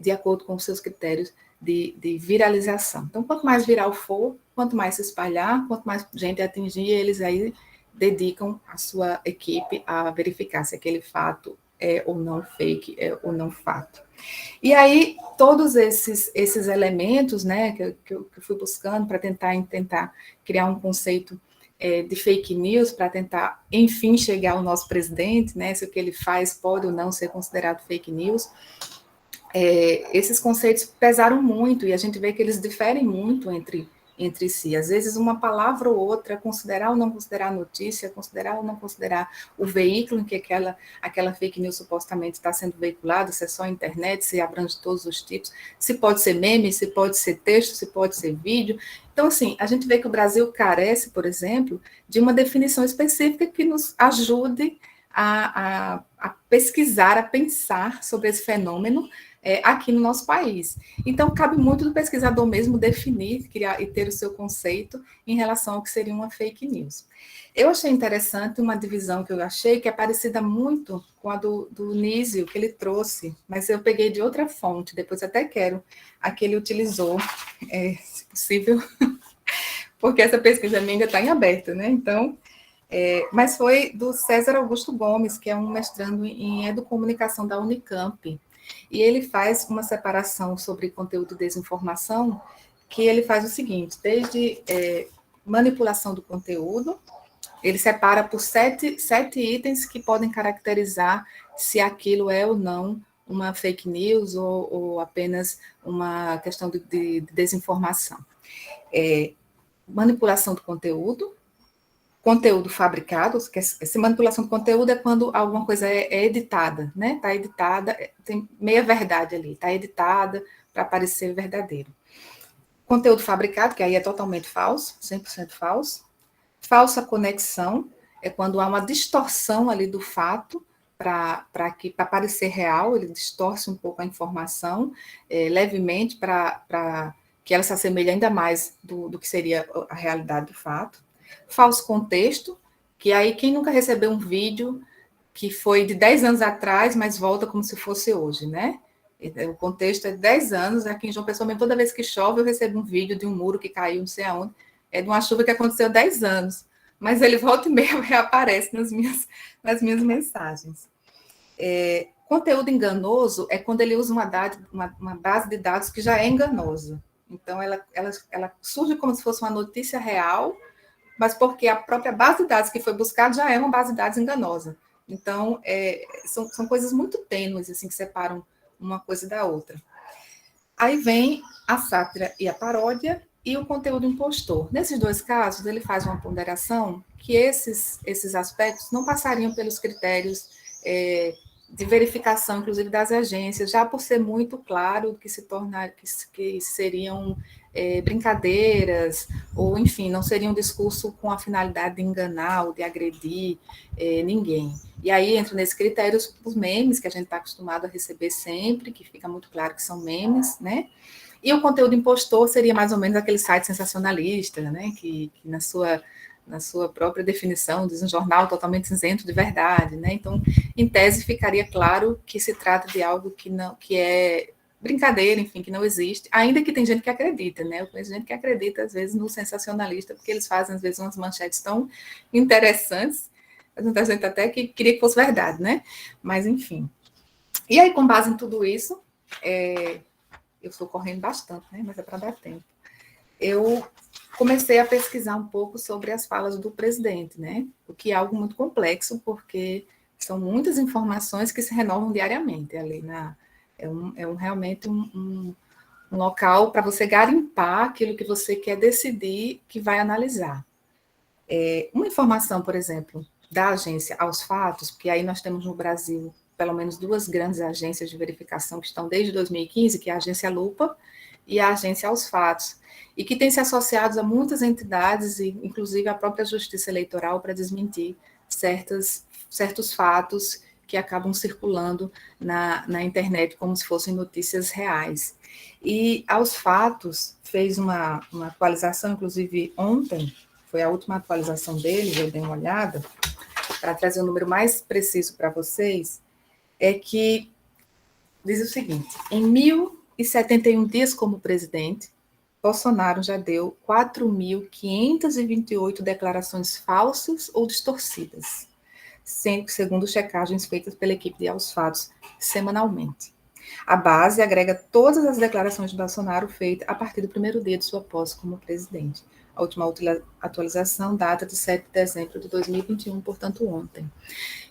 de acordo com os seus critérios de viralização. Então, quanto mais viral for, quanto mais se espalhar, quanto mais gente atingir, eles aí dedicam a sua equipe a verificar se aquele fato é ou não fake, é ou não fato. E aí, todos esses elementos, né, que eu fui buscando para tentar criar um conceito de fake news, para tentar, enfim, chegar ao nosso presidente, né, se o que ele faz pode ou não ser considerado fake news, esses conceitos pesaram muito, e a gente vê que eles diferem muito entre si. Às vezes, uma palavra ou outra, considerar ou não considerar a notícia, considerar ou não considerar o veículo em que aquela fake news supostamente está sendo veiculada, se é só internet, se abrange todos os tipos, se pode ser meme, se pode ser texto, se pode ser vídeo. Então, assim, a gente vê que o Brasil carece, por exemplo, de uma definição específica que nos ajude a pesquisar, a pensar sobre esse fenômeno aqui no nosso país. Então, cabe muito do pesquisador mesmo definir, criar e ter o seu conceito em relação ao que seria uma fake news. Eu achei interessante uma divisão que eu achei que é parecida muito com a do Nísio, que ele trouxe, mas eu peguei de outra fonte, depois até quero a que ele utilizou, se possível, porque essa pesquisa minha ainda está em aberto, né? Então, mas foi do César Augusto Gomes, que é um mestrando em educomunicação da Unicamp, e ele faz uma separação sobre conteúdo e desinformação, que ele faz o seguinte, desde manipulação do conteúdo, ele separa por sete itens que podem caracterizar se aquilo é ou não uma fake news ou apenas uma questão de desinformação. Manipulação do conteúdo fabricado, que essa manipulação do conteúdo é quando alguma coisa é editada, né? Está editada, tem meia verdade ali, está editada para parecer verdadeiro. Conteúdo fabricado, que aí é totalmente falso, 100% falso. Falsa conexão é quando há uma distorção ali do fato para parecer real, ele distorce um pouco a informação levemente para que ela se assemelhe ainda mais do que seria a realidade do fato. Falso contexto, que aí quem nunca recebeu um vídeo que foi de 10 anos atrás, mas volta como se fosse hoje, né? O contexto é de 10 anos, aqui em João Pessoa, mesmo, toda vez que chove, eu recebo um vídeo de um muro que caiu, não sei aonde, é de uma chuva que aconteceu há 10 anos, mas ele volta e meia reaparece nas minhas mensagens. Conteúdo enganoso é quando ele usa uma base de dados que já é enganosa. Então, ela surge como se fosse uma notícia real, mas porque a própria base de dados que foi buscada já é uma base de dados enganosa. Então, são coisas muito tênues, assim, que separam uma coisa da outra. Aí vem a sátira e a paródia e o conteúdo impostor. Nesses dois casos, ele faz uma ponderação que esses aspectos não passariam pelos critérios de verificação, inclusive das agências, já por ser muito claro que que seriam brincadeiras, ou, enfim, não seria um discurso com a finalidade de enganar ou de agredir ninguém. E aí entra nesses critérios os memes, que a gente está acostumado a receber sempre, que fica muito claro que são memes, né? E o conteúdo impostor seria mais ou menos aquele site sensacionalista, né? Que na sua própria definição diz um jornal totalmente isento de verdade, né? Então, em tese, ficaria claro que se trata de algo que é brincadeira, enfim, que não existe, ainda que tem gente que acredita, né? Eu conheço gente que acredita, às vezes, no sensacionalista, porque eles fazem, às vezes, umas manchetes tão interessantes, muita gente até que queria que fosse verdade, né? Mas, enfim. E aí, com base em tudo isso, eu estou correndo bastante, né? Mas é para dar tempo. Eu comecei a pesquisar um pouco sobre as falas do presidente, né? O que é algo muito complexo, porque são muitas informações que se renovam diariamente ali realmente um local para você garimpar aquilo que você quer decidir que vai analisar. Uma informação, por exemplo, da agência Aos Fatos, porque aí nós temos no Brasil pelo menos duas grandes agências de verificação que estão desde 2015, que é a Agência Lupa e a Agência Aos Fatos, e que têm se associado a muitas entidades, e inclusive a própria Justiça Eleitoral, para desmentir certos fatos que acabam circulando na internet como se fossem notícias reais. E Aos Fatos fez uma atualização, inclusive ontem, foi a última atualização deles, eu dei uma olhada, para trazer um número mais preciso para vocês, é que diz o seguinte: em 1.071 dias como presidente, Bolsonaro já deu 4.528 declarações falsas ou distorcidas, segundo checagens feitas pela equipe de Aos Fatos semanalmente. A base agrega todas as declarações de Bolsonaro feitas a partir do primeiro dia de sua posse como presidente. A última atualização data de 7 de dezembro de 2021, portanto, ontem.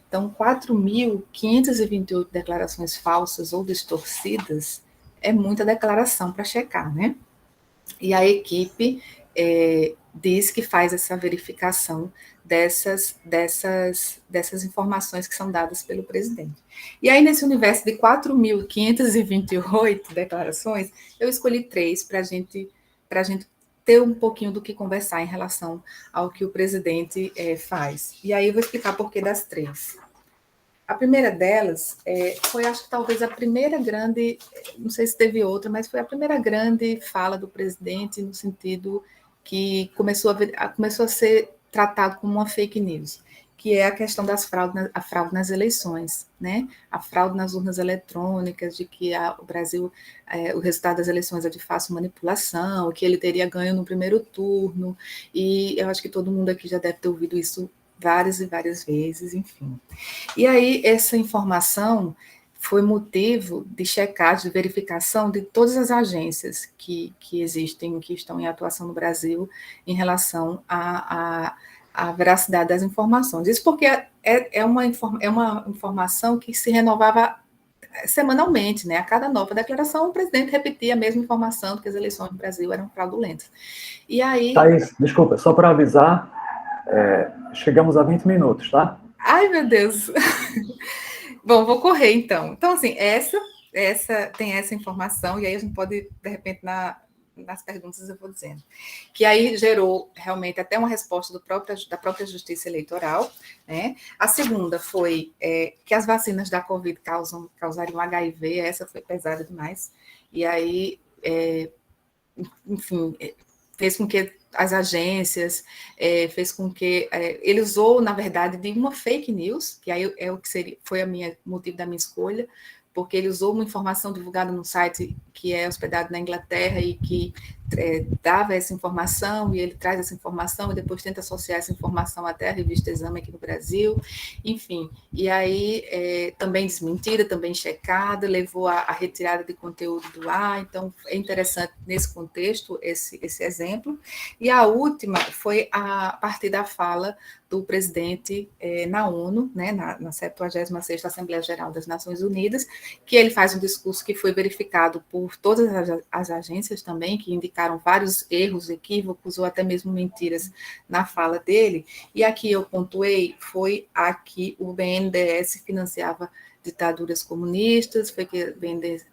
Então, 4.528 declarações falsas ou distorcidas é muita declaração para checar, né? E a equipe diz que faz essa verificação dessas informações que são dadas pelo presidente. E aí, nesse universo de 4.528 declarações, eu escolhi 3 para a gente ter um pouquinho do que conversar em relação ao que o presidente faz. E aí eu vou explicar por que das 3. A primeira delas foi, acho que talvez a primeira grande, não sei se teve outra, mas foi a primeira grande fala do presidente no sentido que começou a ser tratado como uma fake news, que é a questão das a fraude nas eleições, né? A fraude nas urnas eletrônicas, de que o Brasil, o resultado das eleições é de fácil manipulação, que ele teria ganho no primeiro turno, e eu acho que todo mundo aqui já deve ter ouvido isso várias e várias vezes, enfim. E aí, essa informação foi motivo de checagem, de verificação de todas as agências que existem, que estão em atuação no Brasil, em relação à veracidade das informações. Isso porque é uma informação que se renovava semanalmente, né? A cada nova declaração, o presidente repetia a mesma informação de que as eleições no Brasil eram fraudulentas. E aí... Thaís, desculpa, só para avisar, chegamos a 20 minutos, tá? Ai, meu Deus! Bom, vou correr, então. Então, assim, tem essa informação, e aí a gente pode, de repente, nas perguntas eu vou dizendo, que aí gerou realmente até uma resposta da própria Justiça Eleitoral, né? A segunda foi que as vacinas da Covid causariam HIV, essa foi pesada demais, e aí, enfim, fez com que as agências, fez com que ele usou, na verdade, de uma fake news, que aí foi motivo da minha escolha, porque ele usou uma informação divulgada no site que é hospedado na Inglaterra e que dava essa informação, e ele traz essa informação e depois tenta associar essa informação até a revista Exame aqui no Brasil, enfim. E aí, também desmentida, também checada, levou à retirada de conteúdo do ar, então é interessante nesse contexto esse exemplo. E a última foi a partir da fala do presidente na ONU, né, na 76ª Assembleia Geral das Nações Unidas, que ele faz um discurso que foi verificado por todas as agências também, que indicaram vários erros, equívocos ou até mesmo mentiras na fala dele, e aqui eu pontuei, foi a que o BNDES financiava ditaduras comunistas, foi que o BNDES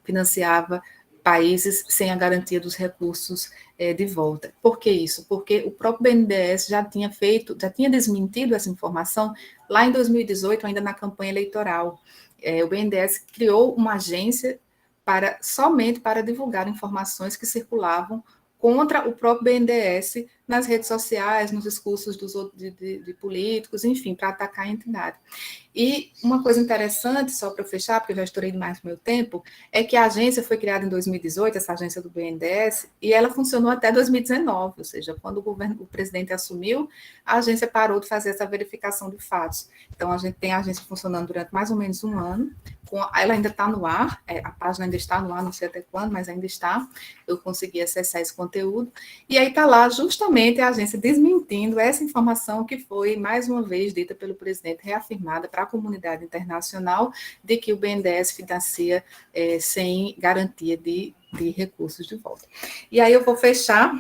financiava países sem a garantia dos recursos de volta. Por que isso? Porque o próprio BNDES já tinha desmentido essa informação lá em 2018, ainda na campanha eleitoral. O BNDES criou uma agência somente para divulgar informações que circulavam contra o próprio BNDES nas redes sociais, nos discursos de políticos, enfim, para atacar a entidade. E uma coisa interessante, só para eu fechar, porque eu já estourei demais o meu tempo, é que a agência foi criada em 2018, essa agência do BNDES, e ela funcionou até 2019, ou seja, quando o presidente assumiu, a agência parou de fazer essa verificação de fatos. Então, a gente tem a agência funcionando durante mais ou menos um ano, ela ainda está no ar, a página ainda está no ar, não sei até quando, mas ainda está, eu consegui acessar esse conteúdo, e aí está lá justamente a agência desmentindo essa informação que foi, mais uma vez, dita pelo presidente, reafirmada para a comunidade internacional, de que o BNDES financia sem garantia de recursos de volta. E aí eu vou fechar,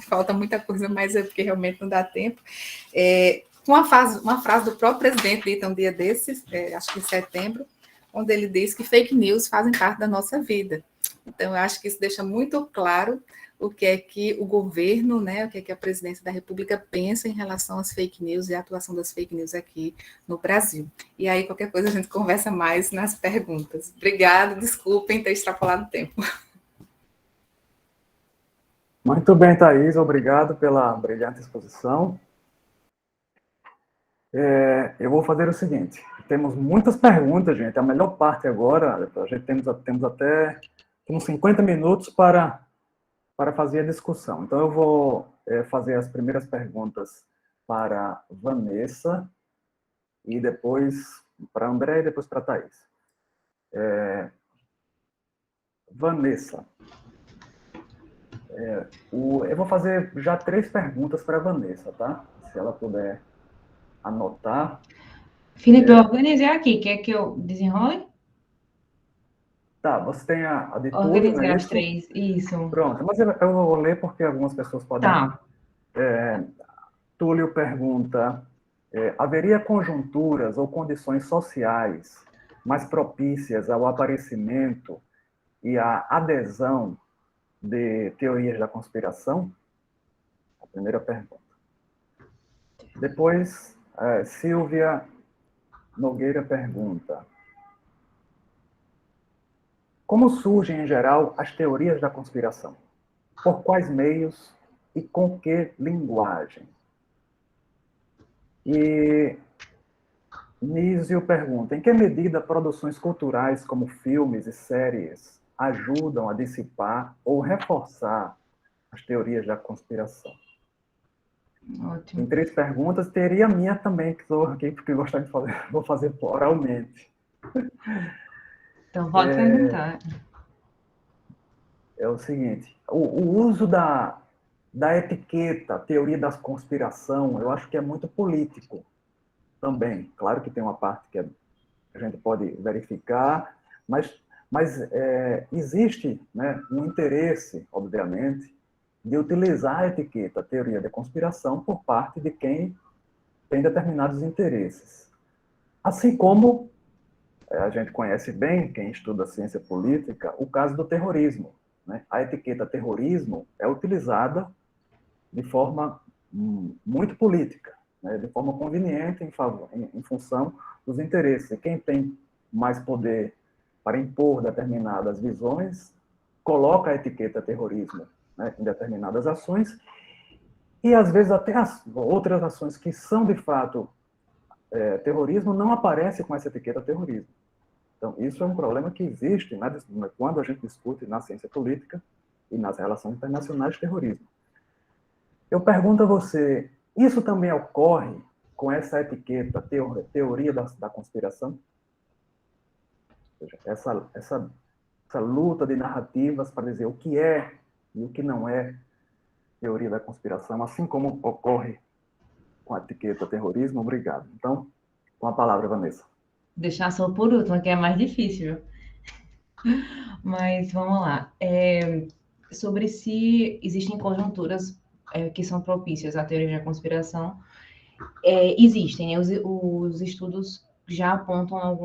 falta muita coisa, mas é porque realmente não dá tempo, com uma frase do próprio presidente, dita um dia desses, acho que em setembro, onde ele diz que fake news fazem parte da nossa vida. Então, eu acho que isso deixa muito claro o que é que o governo, né, o que é que a presidência da República pensa em relação às fake news e a atuação das fake news aqui no Brasil. E aí, qualquer coisa, a gente conversa mais nas perguntas. Obrigada, desculpem ter extrapolado o tempo. Muito bem, Thaís, obrigado pela brilhante exposição. Eu vou fazer o seguinte, temos muitas perguntas, gente, a melhor parte agora, a gente temos até 50 minutos para fazer a discussão. Então, eu vou fazer as primeiras perguntas para Vanessa, e depois para André, e depois para Thaís. Vanessa, eu vou fazer já 3 perguntas para a Vanessa, tá? Se ela puder anotar. Felipe, eu organizei aqui. Quer que eu desenrole? Tá, você tem a de Túlio, não Organizei é as isso? 3, isso. Pronto, mas eu vou ler porque algumas pessoas podem... Tá. Túlio pergunta, haveria conjunturas ou condições sociais mais propícias ao aparecimento e à adesão de teorias da conspiração? A primeira pergunta. Depois, Silvia Nogueira pergunta, como surgem, em geral, as teorias da conspiração? Por quais meios e com que linguagem? E Nísio pergunta, em que medida produções culturais como filmes e séries ajudam a dissipar ou reforçar as teorias da conspiração? Ótimo. Em 3 perguntas, teria a minha também, que estou aqui porque eu gostaria de fazer, vou fazer oralmente. Então, pode perguntar. É o seguinte, o uso da etiqueta, teoria da conspiração, eu acho que é muito político também. Claro que tem uma parte que a gente pode verificar, mas existe, né, um interesse, obviamente, de utilizar a etiqueta teoria da conspiração por parte de quem tem determinados interesses. Assim como a gente conhece bem, quem estuda ciência política, o caso do terrorismo, né? A etiqueta terrorismo é utilizada de forma muito política, né? De forma conveniente em função dos interesses. E quem tem mais poder para impor determinadas visões, coloca a etiqueta terrorismo, né, em determinadas ações, e às vezes até outras ações que são de fato terrorismo não aparecem com essa etiqueta terrorismo. Então, isso é um problema que existe quando a gente discute na ciência política e nas relações internacionais de terrorismo. Eu pergunto a você, isso também ocorre com essa etiqueta, teoria da conspiração? Ou seja, essa luta de narrativas para dizer o que é e o que não é teoria da conspiração, assim como ocorre com a etiqueta terrorismo. Obrigado. Então, com a palavra, Vanessa. Deixar só por último, que é mais difícil. Mas vamos lá. Sobre se existem conjunturas que são propícias à teoria da conspiração, existem, né? Os estudos já apontam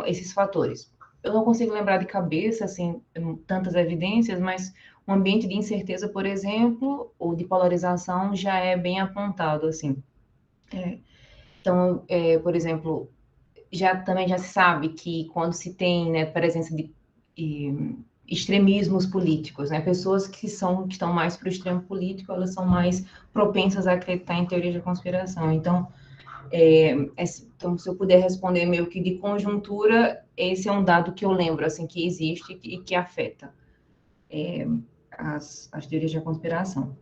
esses fatores. Eu não consigo lembrar de cabeça, assim, tantas evidências, mas um ambiente de incerteza, por exemplo, ou de polarização já é bem apontado, assim. Então, por exemplo, também já se sabe que quando se tem, né, presença de extremismos políticos, né, pessoas que estão mais para o extremo político, elas são mais propensas a acreditar em teorias da conspiração. Então, então, se eu puder responder meio que de conjuntura, esse é um dado que eu lembro, assim, que existe e que afeta as teorias da conspiração.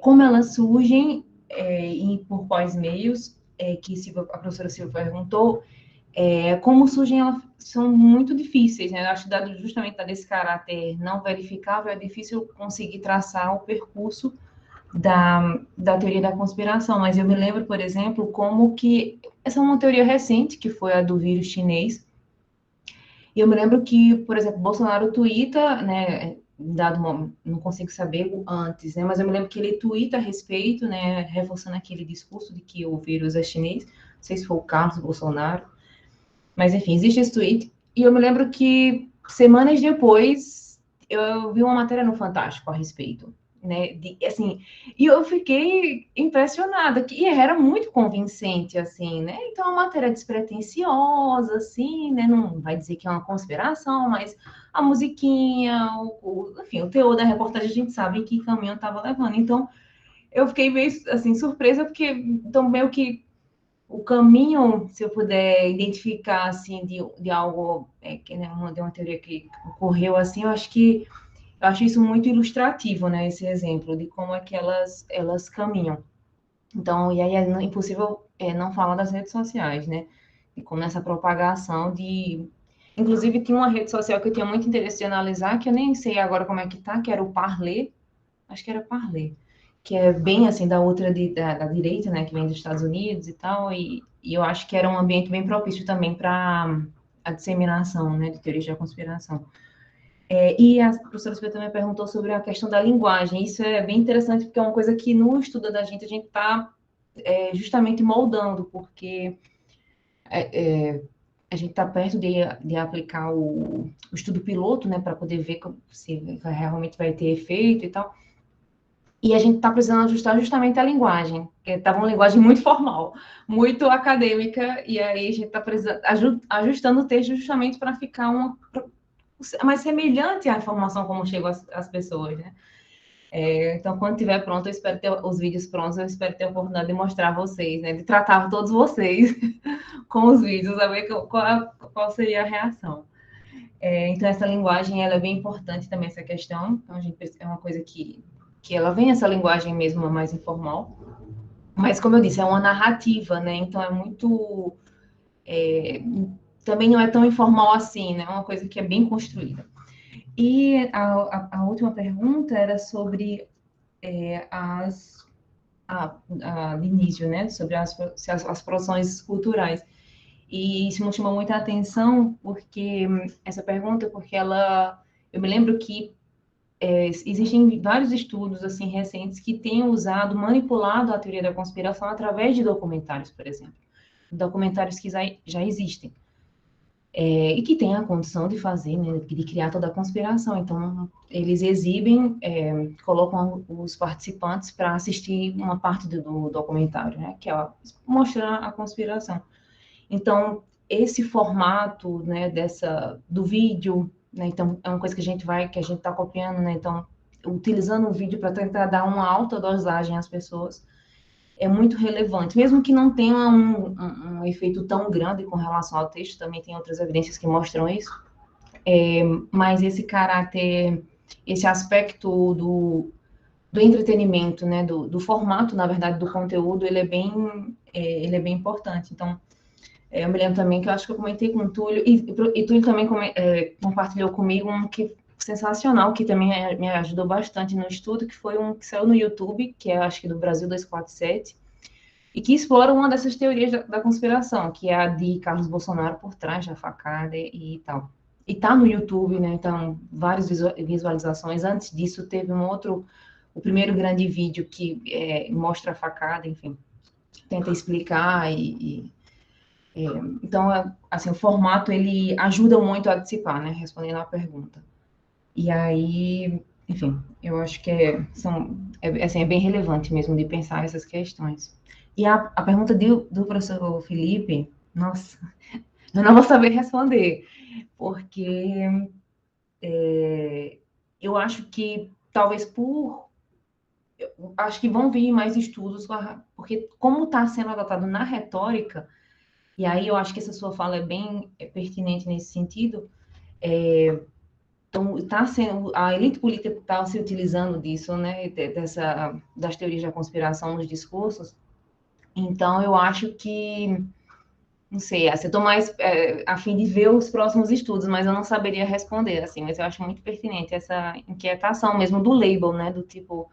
Como elas surgem e por quais meios, que a professora Silvia perguntou, como surgem, elas são muito difíceis, né? Eu acho que dado justamente desse caráter não verificável, é difícil conseguir traçar o percurso da teoria da conspiração, mas eu me lembro, por exemplo, como que essa é uma teoria recente, que foi a do vírus chinês, e eu me lembro que, por exemplo, Bolsonaro tuita, né, dado momento, não consigo saber antes, né, mas eu me lembro que ele tuita a respeito, né, reforçando aquele discurso de que o vírus é chinês, não sei se foi o Carlos Bolsonaro, mas enfim, existe esse tweet, e eu me lembro que semanas depois eu vi uma matéria no Fantástico a respeito, né, assim, e eu fiquei impressionada, e era muito convincente, assim, né, então é uma matéria despretensiosa, assim, né, não vai dizer que é uma conspiração, mas a musiquinha, enfim, o teor da reportagem a gente sabe em que caminho estava levando, então eu fiquei meio, assim, surpresa, porque, então, meio que o caminho, se eu puder identificar, assim, de algo, de uma teoria que ocorreu, assim, eu acho isso muito ilustrativo, né, esse exemplo, de como é que elas caminham. Então, e aí é impossível não falar das redes sociais, né, e como essa propagação de... Inclusive, tinha uma rede social que eu tinha muito interesse de analisar, que eu nem sei agora como é que tá, que era o Parler, acho que era Parler, que é bem, assim, da outra, da direita, né, que vem dos Estados Unidos e tal, e eu acho que era um ambiente bem propício também para a disseminação, né, de teorias da conspiração. E a professora Silvia também perguntou sobre a questão da linguagem. Isso é bem interessante, porque é uma coisa que no estudo da gente a gente está justamente moldando, porque a gente está perto de aplicar o estudo piloto, né, para poder ver se realmente vai ter efeito e tal. E a gente está precisando ajustar justamente a linguagem, que estava uma linguagem muito formal, muito acadêmica, e aí a gente está ajustando o texto justamente para ficar mais semelhante à informação como chegou às pessoas, né? Então, quando estiver pronto, eu espero ter os vídeos prontos, eu espero ter a oportunidade de mostrar a vocês, né? De tratar todos vocês com os vídeos, a ver qual seria a reação. Então, essa linguagem, ela é bem importante também, essa questão. Então, é uma coisa que ela vem, essa linguagem mesmo mais informal. Mas, como eu disse, é uma narrativa, né? Então, é muito... também não é tão informal assim, né? É uma coisa que é bem construída. E a última pergunta era sobre de início, né? Sobre as produções culturais. E isso me chamou muita atenção, porque essa pergunta, porque eu me lembro que existem vários estudos assim recentes que têm manipulado a teoria da conspiração através de documentários, por exemplo. Documentários que já existem. E que têm a condição de fazer, né, de criar toda a conspiração. Então, eles exibem, colocam os participantes para assistir uma parte do documentário, né, que é mostrar a conspiração. Então, esse formato, né, do vídeo, né, então, é uma coisa que a gente está copiando, né, então, utilizando o vídeo para tentar dar uma alta dosagem às pessoas. é muito relevante, mesmo que não tenha um efeito tão grande com relação ao texto, também tem outras evidências que mostram isso, mas esse caráter, esse aspecto do entretenimento, né, do formato, na verdade, do conteúdo, ele é bem importante. Então, eu me lembro também que eu acho que eu comentei com o Túlio, e Túlio também compartilhou comigo um que sensacional, que também me ajudou bastante no estudo, que foi um que saiu no YouTube, que é, acho que do Brasil 247, e que explora uma dessas teorias da conspiração, que é a de Carlos Bolsonaro por trás da facada e tal. E tá no YouTube, né? Então, várias visualizações. Antes disso, teve o primeiro grande vídeo que mostra a facada, enfim, tenta explicar então, assim, o formato, ele ajuda muito a dissipar, né? Respondendo à pergunta. E aí, enfim, eu acho que assim, é bem relevante mesmo de pensar essas questões. E a pergunta do professor Felipe, nossa, eu não vou saber responder, porque eu acho que talvez acho que vão vir mais estudos, porque como está sendo adotado na retórica, e aí eu acho que essa sua fala é bem pertinente nesse sentido, então, a elite política está se utilizando disso, né, das teorias da conspiração nos discursos. Então, eu acho que, não sei, assim, eu estou mais a fim de ver os próximos estudos, mas eu não saberia responder, assim, mas eu acho muito pertinente essa inquietação mesmo do label, né, do tipo,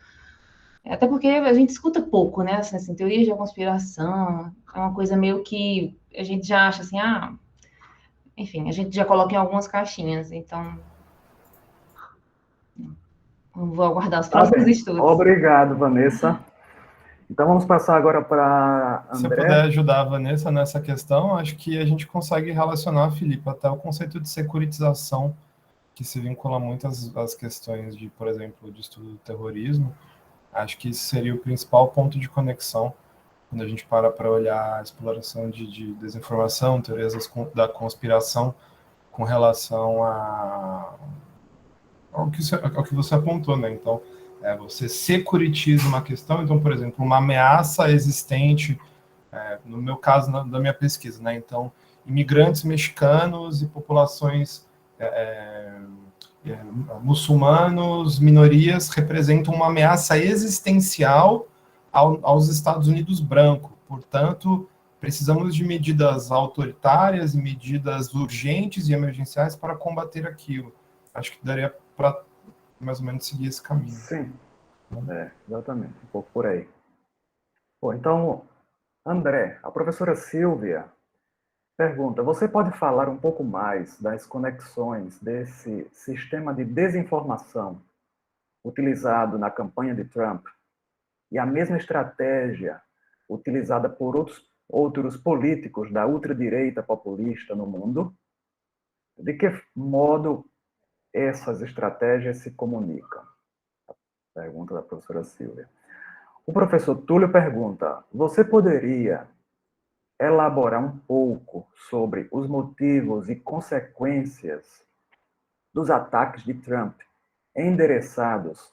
até porque a gente escuta pouco, né, assim, teorias da conspiração, é uma coisa meio que a gente já acha assim, enfim, a gente já coloca em algumas caixinhas, então vou aguardar os Tá próximos bem. estudos. Obrigado, Vanessa. Então vamos passar agora para Se eu puder André. ajudar a Vanessa nessa questão, acho que a gente consegue relacionar, Felipe, até o conceito de securitização, que se vincula muito às questões de, por exemplo, de estudo do terrorismo. Acho que esse seria o principal ponto de conexão quando a gente para olhar a exploração de desinformação, teorias da conspiração com relação ao que você apontou, né? Então, você securitiza uma questão, então, por exemplo, uma ameaça existente, no meu caso, da minha pesquisa, né? Então, imigrantes mexicanos e populações muçulmanos, minorias, representam uma ameaça existencial aos Estados Unidos branco. Portanto, precisamos de medidas autoritárias e medidas urgentes e emergenciais para combater aquilo. Acho que daria para mais ou menos seguir esse caminho. Sim, exatamente, um pouco por aí. Bom, então, André, a professora Silvia pergunta, você pode falar um pouco mais das conexões desse sistema de desinformação utilizado na campanha de Trump e a mesma estratégia utilizada por outros políticos da ultradireita populista no mundo? De que modo essas estratégias se comunicam? Pergunta da professora Silvia. O professor Túlio pergunta, você poderia elaborar um pouco sobre os motivos e consequências dos ataques de Trump endereçados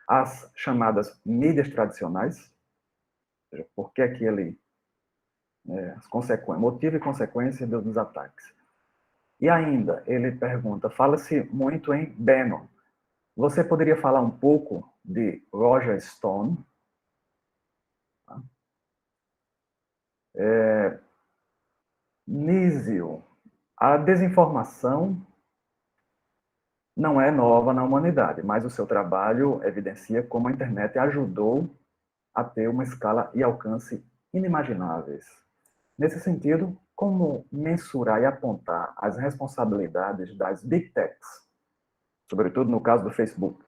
às chamadas mídias tradicionais? Ou seja, por que aquele motivo e consequência dos ataques? E ainda, ele pergunta, fala-se muito em Bannon. Você poderia falar um pouco de Roger Stone? Nísio, a desinformação não é nova na humanidade, mas o seu trabalho evidencia como a internet ajudou a ter uma escala e alcance inimagináveis. Nesse sentido, como mensurar e apontar as responsabilidades das Big Techs, sobretudo no caso do Facebook,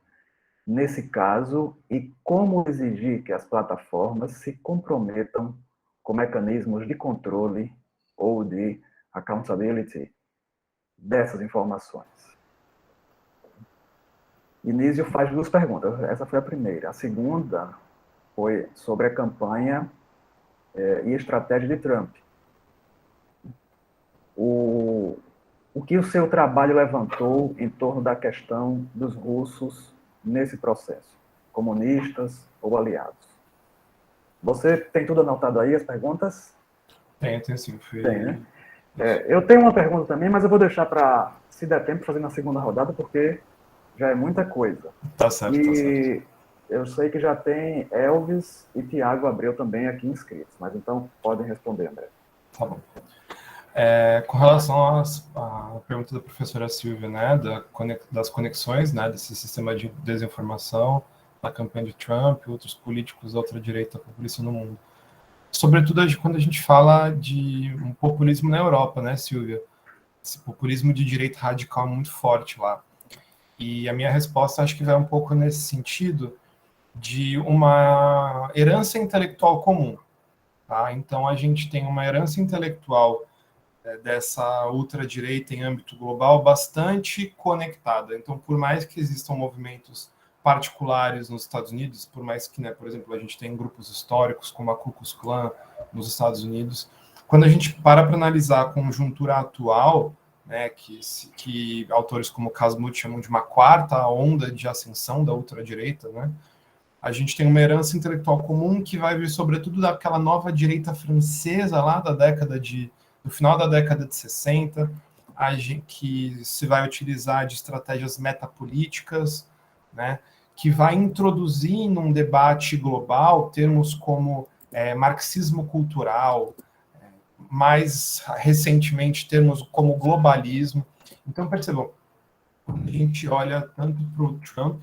nesse caso, e como exigir que as plataformas se comprometam com mecanismos de controle ou de accountability dessas informações? Inísio faz duas perguntas. Essa foi a primeira. A segunda foi sobre a campanha e estratégia de Trump. O que o seu trabalho levantou em torno da questão dos russos nesse processo, comunistas ou aliados? Você tem tudo anotado aí, as perguntas? Tem sim. Tem, né? Eu tenho uma pergunta também, mas eu vou deixar para, se der tempo, fazer na segunda rodada, porque já é muita coisa. Tá certo. Eu sei que já tem Elvis e Tiago Abreu também aqui inscritos, mas então podem responder, André. Tá bom. Com relação à pergunta da professora Silvia, né, das conexões, né, desse sistema de desinformação, da campanha de Trump, outros políticos da ultradireita populista no mundo. Sobretudo quando a gente fala de um populismo na Europa, né, Silvia? Esse populismo de direita radical muito forte lá. E a minha resposta acho que vai um pouco nesse sentido de uma herança intelectual comum. Tá? Então, a gente tem uma herança intelectual dessa ultradireita em âmbito global bastante conectada. Então, por mais que existam movimentos particulares nos Estados Unidos, por mais que, né, por exemplo, a gente tem grupos históricos como a Ku Klux Klan nos Estados Unidos, quando a gente para analisar a conjuntura atual, né, que autores como Casmut chamam de uma quarta onda de ascensão da ultradireita, né, a gente tem uma herança intelectual comum que vai vir sobretudo daquela nova direita francesa lá do final da década de 60, que se vai utilizar de estratégias metapolíticas, né, que vai introduzir num debate global termos como marxismo cultural, mais recentemente termos como globalismo. Então, percebam, a gente olha tanto para o Trump,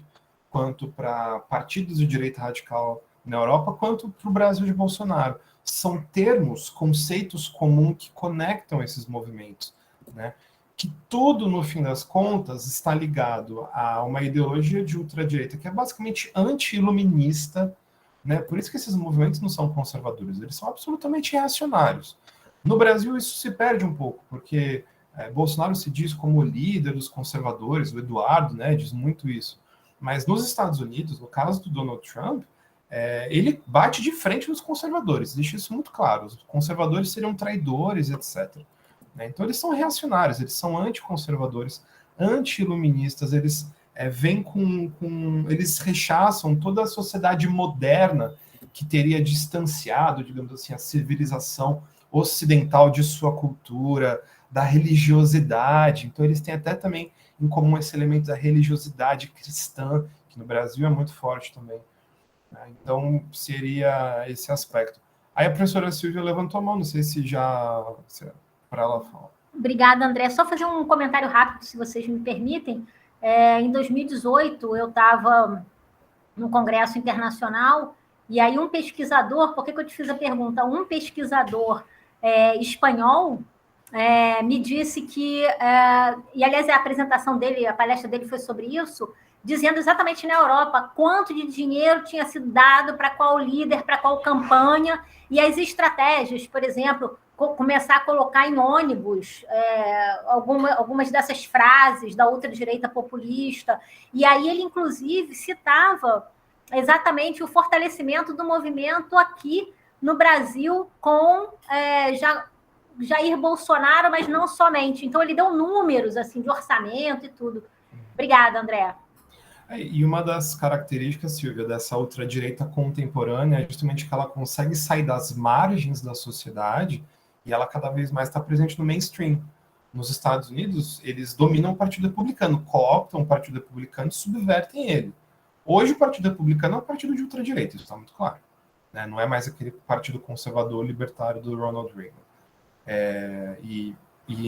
quanto para partidos de direita radical na Europa, quanto para o Brasil de Bolsonaro. São termos, conceitos comuns que conectam esses movimentos, né? Que tudo, no fim das contas, está ligado a uma ideologia de ultradireita que é basicamente anti-iluminista, né? Por isso que esses movimentos não são conservadores, eles são absolutamente reacionários. No Brasil, isso se perde um pouco, porque Bolsonaro se diz como o líder dos conservadores, o Eduardo, né, diz muito isso. Mas nos Estados Unidos, no caso do Donald Trump, ele bate de frente nos conservadores, deixa isso muito claro. Os conservadores seriam traidores, etc. Então eles são reacionários, eles são anticonservadores, anti-iluministas, eles vêm eles rechaçam toda a sociedade moderna que teria distanciado, digamos assim, a civilização ocidental de sua cultura, da religiosidade. Então eles têm até também em comum esse elemento da religiosidade cristã, que no Brasil é muito forte também. Então, seria esse aspecto. Aí a professora Silvia levantou a mão, não sei se já... para ela falar. Obrigada, André. Só fazer um comentário rápido, se vocês me permitem. Em 2018, eu estava no Congresso Internacional, e aí um pesquisador, por que eu te fiz a pergunta? Um pesquisador espanhol me disse que, e aliás a apresentação dele, a palestra dele foi sobre isso, dizendo exatamente na Europa quanto de dinheiro tinha sido dado para qual líder, para qual campanha, e as estratégias, por exemplo, começar a colocar em ônibus algumas dessas frases da ultradireita populista, e aí ele, inclusive, citava exatamente o fortalecimento do movimento aqui no Brasil com Jair Bolsonaro, mas não somente. Então, ele deu números assim, de orçamento e tudo. Obrigada, André. E uma das características, Silvia, dessa ultradireita contemporânea é justamente que ela consegue sair das margens da sociedade e ela cada vez mais está presente no mainstream. Nos Estados Unidos, eles dominam o Partido Republicano, cooptam o Partido Republicano e subvertem ele. Hoje, o Partido Republicano é um partido de ultradireita, isso está muito claro. Né? Não é mais aquele partido conservador libertário do Ronald Reagan. E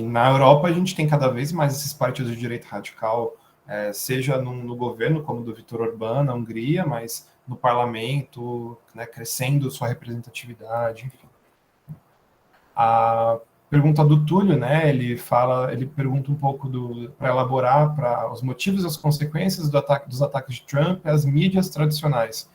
na Europa, a gente tem cada vez mais esses partidos de direita radical, seja no governo, como do Viktor Orbán, na Hungria, mas no parlamento, né, crescendo sua representatividade, enfim. A pergunta do Túlio, né, ele pergunta um pouco para elaborar para os motivos e as consequências dos ataques de Trump às mídias tradicionais.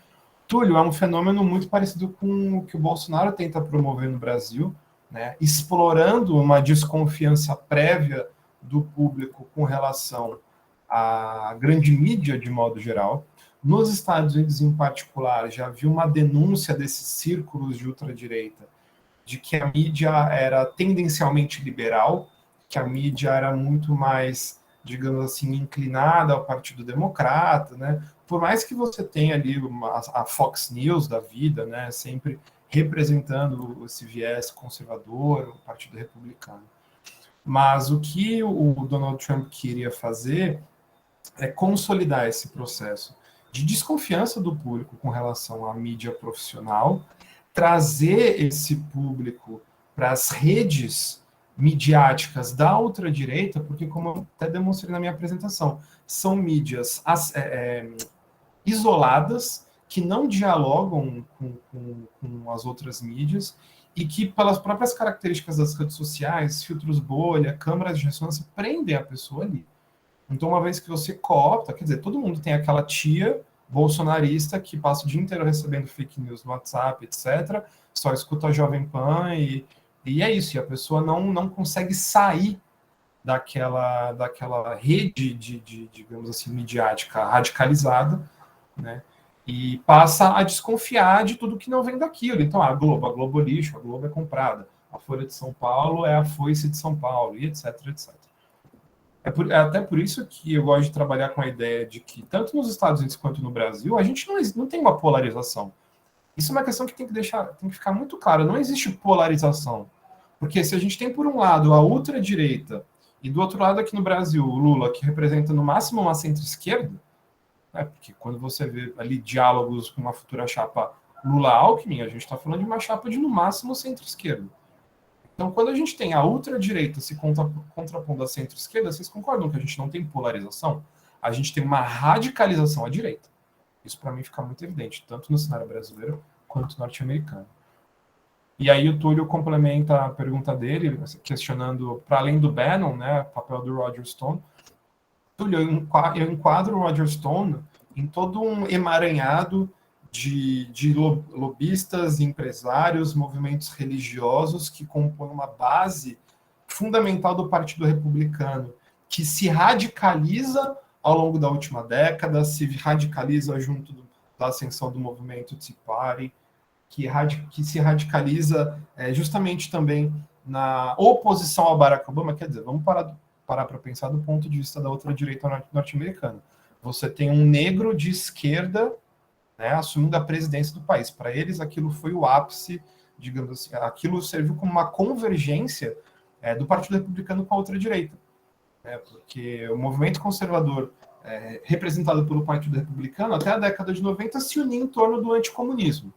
Túlio, é um fenômeno muito parecido com o que o Bolsonaro tenta promover no Brasil, né, explorando uma desconfiança prévia do público com relação à grande mídia de modo geral. Nos Estados Unidos, em particular, já havia uma denúncia desses círculos de ultradireita, de que a mídia era tendencialmente liberal, que a mídia era muito mais, digamos assim, inclinada ao Partido Democrata, né? por mais que você tenha ali a Fox News da vida, né, sempre representando esse viés conservador, o Partido Republicano. Mas o que o Donald Trump queria fazer é consolidar esse processo de desconfiança do público com relação à mídia profissional, trazer esse público para as redes midiáticas da ultradireita, porque, como eu até demonstrei na minha apresentação, são mídias isoladas, que não dialogam com as outras mídias, e que, pelas próprias características das redes sociais, filtros bolha, câmeras de ressonância, prendem a pessoa ali. Então, uma vez que você coopta, quer dizer, todo mundo tem aquela tia bolsonarista que passa o dia inteiro recebendo fake news no WhatsApp, etc., só escuta a Jovem Pan e é isso, e a pessoa não consegue sair daquela rede digamos assim, midiática radicalizada, né? E passa a desconfiar de tudo que não vem daquilo. Então, a Globo é lixo, a Globo é comprada, a Folha de São Paulo é a Foice de São Paulo, e etc, etc. É até por isso que eu gosto de trabalhar com a ideia de que, tanto nos Estados Unidos quanto no Brasil, a gente não tem uma polarização. Isso é uma questão que tem que ficar muito claro. Não existe polarização. Porque se a gente tem, por um lado, a ultradireita, e do outro lado, aqui no Brasil, o Lula, que representa no máximo uma centro-esquerda, né, porque quando você vê ali diálogos com uma futura chapa Lula-Alckmin, a gente está falando de uma chapa de, no máximo, centro-esquerda. Então, quando a gente tem a ultradireita se contrapondo à centro-esquerda, vocês concordam que a gente não tem polarização? A gente tem uma radicalização à direita. Isso, para mim, fica muito evidente, tanto no cenário brasileiro quanto norte-americano. E aí o Túlio complementa a pergunta dele, questionando, para além do Bannon, né, o papel do Roger Stone. Túlio, eu enquadro o Roger Stone em todo um emaranhado de lobistas, empresários, movimentos religiosos que compõem uma base fundamental do Partido Republicano, que se radicaliza ao longo da última década, se radicaliza junto da ascensão do movimento Tea Party, que se radicaliza justamente também na oposição ao Barack Obama. Quer dizer, vamos parar para pensar do ponto de vista da outra direita norte-americana. Você tem um negro de esquerda, né, assumindo a presidência do país. Para eles, aquilo foi o ápice, digamos assim, aquilo serviu como uma convergência do Partido Republicano com a outra direita. Porque o movimento conservador, representado pelo Partido Republicano, até a década de 90, se unia em torno do anticomunismo.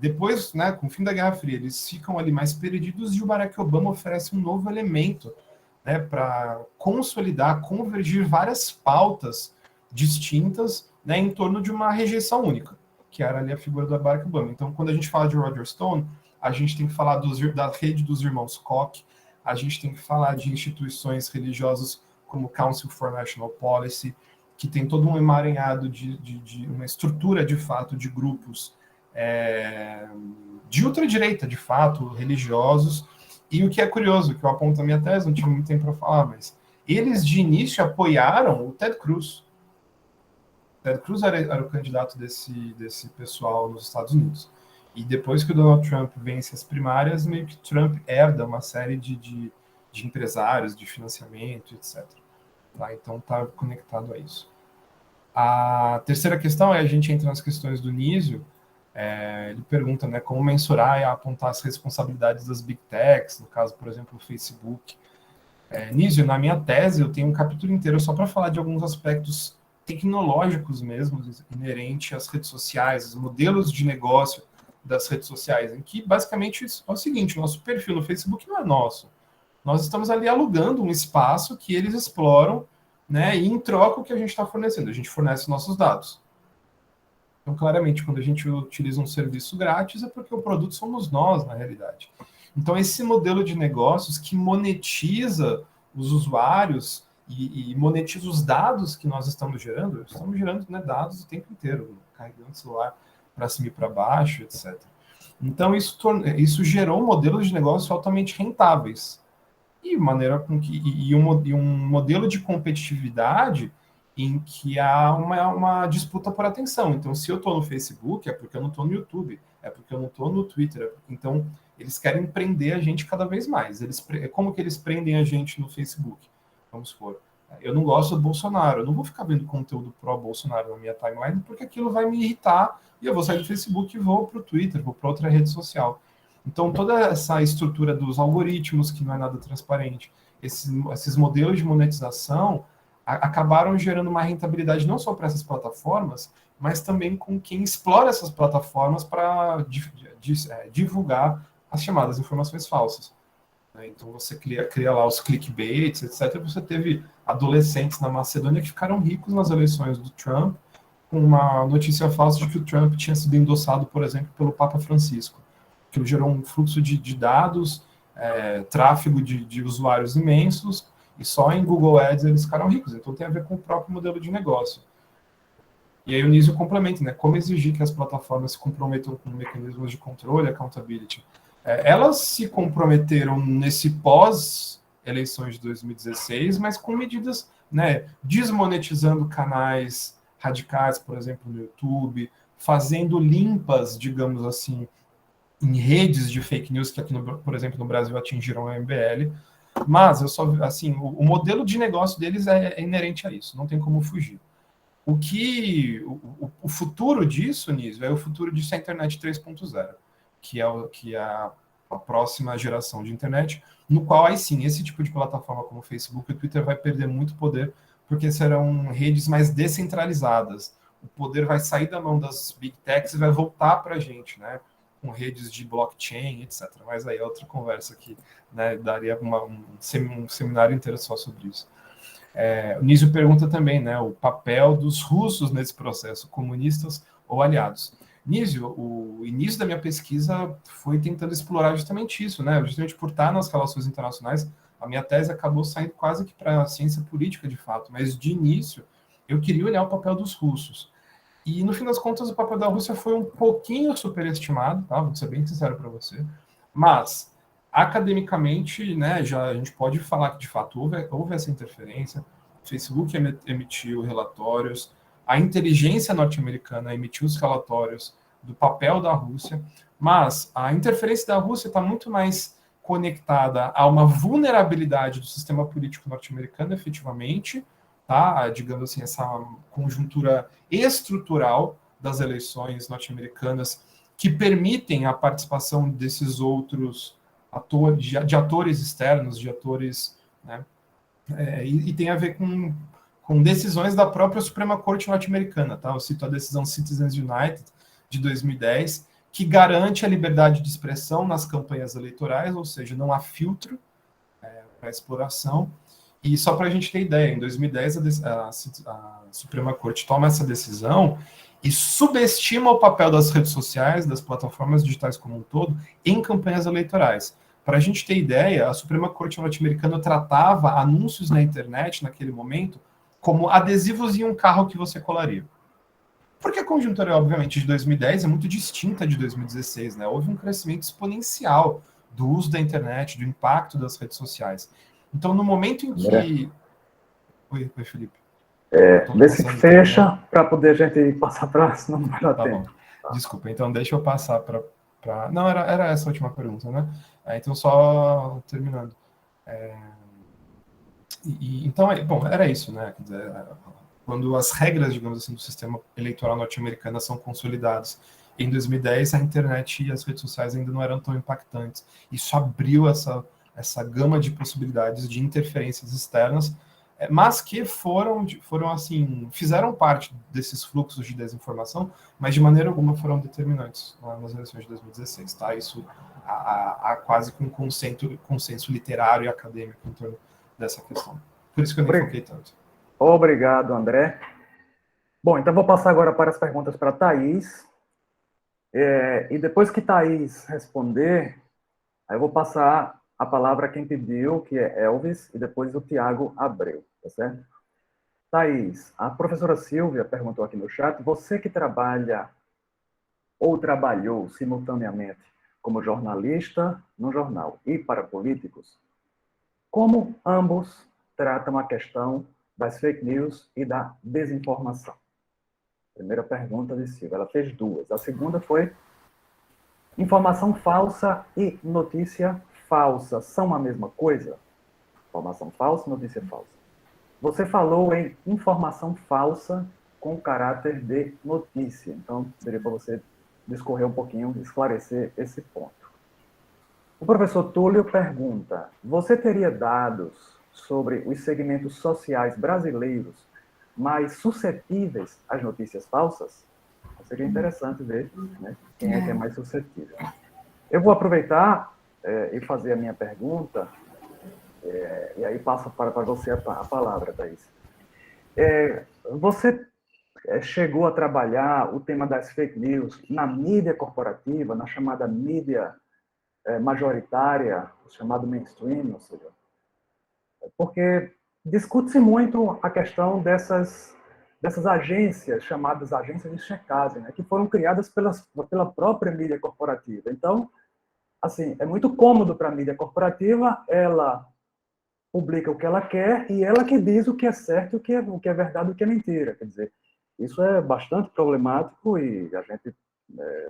Depois, né, com o fim da Guerra Fria, eles ficam ali mais perdidos e o Barack Obama oferece um novo elemento, né, para consolidar, convergir várias pautas distintas, né, em torno de uma rejeição única, que era ali a figura do Barack Obama. Então, quando a gente fala de Roger Stone, a gente tem que falar da rede dos irmãos Koch, a gente tem que falar de instituições religiosas como o Council for National Policy, que tem todo um emaranhado de uma estrutura, de fato, de grupos de ultradireita, de fato, religiosos. E o que é curioso, que eu aponto na minha tese, não tive muito tempo para falar, mas eles, de início, apoiaram o Ted Cruz. O Ted Cruz era o candidato desse pessoal nos Estados Unidos. E depois que o Donald Trump vence as primárias, meio que Trump herda uma série de empresários, de financiamento, etc. Tá? Então, está conectado a isso. A terceira questão a gente entra nas questões do Nísio. Ele pergunta, né, como mensurar e apontar as responsabilidades das Big Techs, no caso, por exemplo, o Facebook. Nísio, na minha tese, eu tenho um capítulo inteiro só para falar de alguns aspectos tecnológicos mesmo, inerente às redes sociais, os modelos de negócio das redes sociais, em que, basicamente, é o seguinte: nosso perfil no Facebook não é nosso. Nós estamos ali alugando um espaço que eles exploram, né, e em troca o que a gente está fornecendo? A gente fornece nossos dados. Então, claramente, quando a gente utiliza um serviço grátis, é porque o produto somos nós, na realidade. Então, esse modelo de negócios que monetiza os usuários e monetiza os dados que nós estamos gerando, né, dados o tempo inteiro, carregando o celular para cima e para baixo, etc. Então, isso gerou modelos de negócio altamente rentáveis. E um modelo de competitividade em que há uma disputa por atenção. Então, se eu estou no Facebook, é porque eu não estou no YouTube, é porque eu não estou no Twitter. Então, eles querem prender a gente cada vez mais. Como que eles prendem a gente no Facebook? Vamos supor, Eu não gosto do Bolsonaro, eu não vou ficar vendo conteúdo pró-Bolsonaro na minha timeline, porque aquilo vai me irritar, e eu vou sair do Facebook e vou para o Twitter, vou para outra rede social. Então, toda essa estrutura dos algoritmos, que não é nada transparente, esses modelos de monetização acabaram gerando uma rentabilidade não só para essas plataformas, mas também com quem explora essas plataformas para divulgar as chamadas informações falsas. Então, você cria lá os clickbaits, etc. Você teve adolescentes na Macedônia que ficaram ricos nas eleições do Trump, com uma notícia falsa de que o Trump tinha sido endossado, por exemplo, pelo Papa Francisco. Aquilo gerou um fluxo de dados, tráfego de usuários imensos, e só em Google Ads eles ficaram ricos. Então, tem a ver com o próprio modelo de negócio. E aí o Nísio complementa, né? Como exigir que as plataformas se comprometam com mecanismos de controle e accountability. Elas se comprometeram nesse pós-eleições de 2016, mas com medidas, né, desmonetizando canais radicais, por exemplo, no YouTube, fazendo limpas, digamos assim, em redes de fake news que aqui, por exemplo, no Brasil atingiram a MBL. Mas eu só, assim, o modelo de negócio deles é inerente a isso, não tem como fugir. O futuro disso, Nísio, é o futuro disso é a internet 3.0, que é a próxima geração de internet, no qual, aí sim, esse tipo de plataforma como o Facebook e o Twitter vai perder muito poder, porque serão redes mais descentralizadas. O poder vai sair da mão das big techs e vai voltar para a gente, né? Com redes de blockchain, etc. Mas aí é outra conversa que, né, daria um seminário inteiro só sobre isso. O Nísio pergunta também, né, o papel dos russos nesse processo, comunistas ou aliados. Nísio, o início da minha pesquisa foi tentando explorar justamente isso, né? Justamente por estar nas relações internacionais, a minha tese acabou saindo quase que para a ciência política, de fato, mas de início eu queria olhar o papel dos russos. E, no fim das contas, o papel da Rússia foi um pouquinho superestimado, tá? Vou ser bem sincero para você. Mas, academicamente, né, a gente pode falar que, de fato, houve essa interferência. O Facebook emitiu relatórios, a inteligência norte-americana emitiu os relatórios do papel da Rússia, mas a interferência da Rússia está muito mais conectada a uma vulnerabilidade do sistema político norte-americano, efetivamente, tá? Digamos assim, essa conjuntura estrutural das eleições norte-americanas que permitem a participação desses outros atores, de atores externos, de atores, né? E tem a ver com decisões da própria Suprema Corte norte-americana, tá? Eu cito a decisão Citizens United de 2010, que garante a liberdade de expressão nas campanhas eleitorais, ou seja, não há filtro para exploração. E só para a gente ter ideia, em 2010 a Suprema Corte toma essa decisão e subestima o papel das redes sociais, das plataformas digitais como um todo, em campanhas eleitorais. Para a gente ter ideia, a Suprema Corte norte-americana tratava anúncios na internet, naquele momento, como adesivos em um carro que você colaria. Porque a conjuntura, obviamente, de 2010 é muito distinta de 2016, né? Houve um crescimento exponencial do uso da internet, do impacto das redes sociais. Então, no momento em que... Oi, Felipe. Vê se fecha para poder a gente passar para... Senão não vai dar tempo. Tá. Desculpa, então deixa eu passar para... Não, era essa a última pergunta, né? Então, só terminando. Então, bom, era isso, né? Quer dizer, quando as regras, digamos assim, do sistema eleitoral norte-americano são consolidadas em 2010, a internet e as redes sociais ainda não eram tão impactantes. Isso abriu essa gama de possibilidades de interferências externas, mas que foram assim, fizeram parte desses fluxos de desinformação, mas de maneira alguma foram determinantes nas eleições de 2016, tá? Isso há quase que um consenso literário e acadêmico em torno dessa questão. Por isso que eu nem foquei tanto. Obrigado, André. Bom, então vou passar agora para as perguntas para a Thaís. E depois que Thaís responder, aí eu vou passar a palavra a quem pediu, que é Elvis, e depois o Tiago Abreu, tá certo? Thaís, a professora Silvia perguntou aqui no chat, você que trabalha ou trabalhou simultaneamente como jornalista no jornal e para políticos, como ambos tratam a questão das fake news e da desinformação? Primeira pergunta de Silvia, ela fez duas. A segunda foi, informação falsa e notícia falsa são a mesma coisa? Informação falsa e notícia falsa. Você falou em informação falsa com caráter de notícia. Então, seria para você discorrer um pouquinho, esclarecer esse ponto. O professor Túlio pergunta: você teria dados sobre os segmentos sociais brasileiros mais suscetíveis às notícias falsas? Seria interessante ver, né, quem é que é mais suscetível. Eu vou aproveitar e fazer a minha pergunta, e aí passo para você a palavra, Thaís. Você chegou a trabalhar o tema das fake news na mídia corporativa, na chamada mídia majoritária, o chamado mainstream, ou seja, porque discute-se muito a questão dessas agências, chamadas agências de checagem, né, que foram criadas pela própria mídia corporativa. Então, assim, é muito cômodo para a mídia corporativa, ela publica o que ela quer e ela que diz o que é certo, o que é verdade e o que é mentira. Quer dizer, isso é bastante problemático e a gente,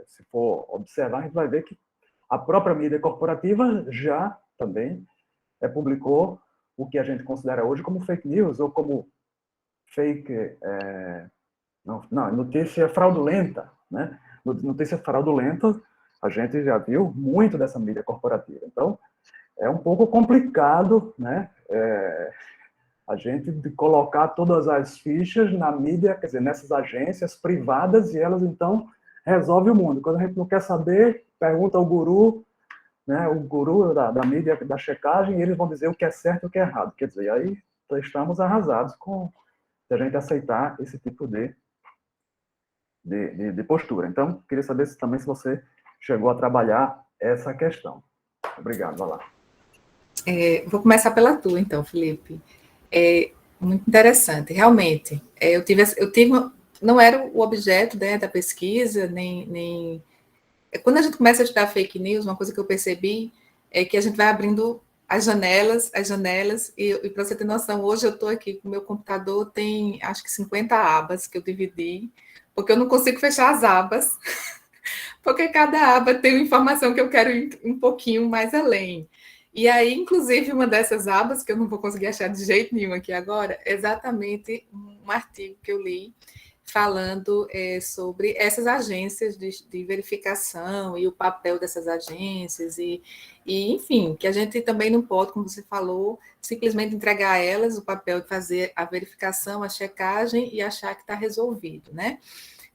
se for observar, a gente vai ver que a própria mídia corporativa já também publicou o que a gente considera hoje como fake news ou como fake... notícia fraudulenta, né? Notícia fraudulenta, a gente já viu muito dessa mídia corporativa. Então, é um pouco complicado, né? A gente de colocar todas as fichas na mídia, quer dizer, nessas agências privadas, e elas, então, resolvem o mundo. Quando a gente não quer saber, pergunta ao guru, né? O guru da mídia, da checagem, e eles vão dizer o que é certo e o que é errado. Quer dizer, aí estamos arrasados se a gente aceitar esse tipo de postura. Então, queria saber também se você chegou a trabalhar essa questão. Obrigado, vai lá. Vou começar pela tua, então, Felipe. Muito interessante. Realmente, eu tive não era o objeto, né, da pesquisa, nem... Quando a gente começa a estudar fake news, uma coisa que eu percebi é que a gente vai abrindo as janelas, e para você ter noção, hoje eu estou aqui com o meu computador, tem acho que 50 abas que eu dividi, porque eu não consigo fechar as abas, porque cada aba tem uma informação que eu quero ir um pouquinho mais além. E aí, inclusive, uma dessas abas, que eu não vou conseguir achar de jeito nenhum aqui agora, é exatamente um artigo que eu li falando sobre essas agências de verificação e o papel dessas agências e, enfim, que a gente também não pode, como você falou, simplesmente entregar a elas o papel de fazer a verificação, a checagem e achar que está resolvido, né?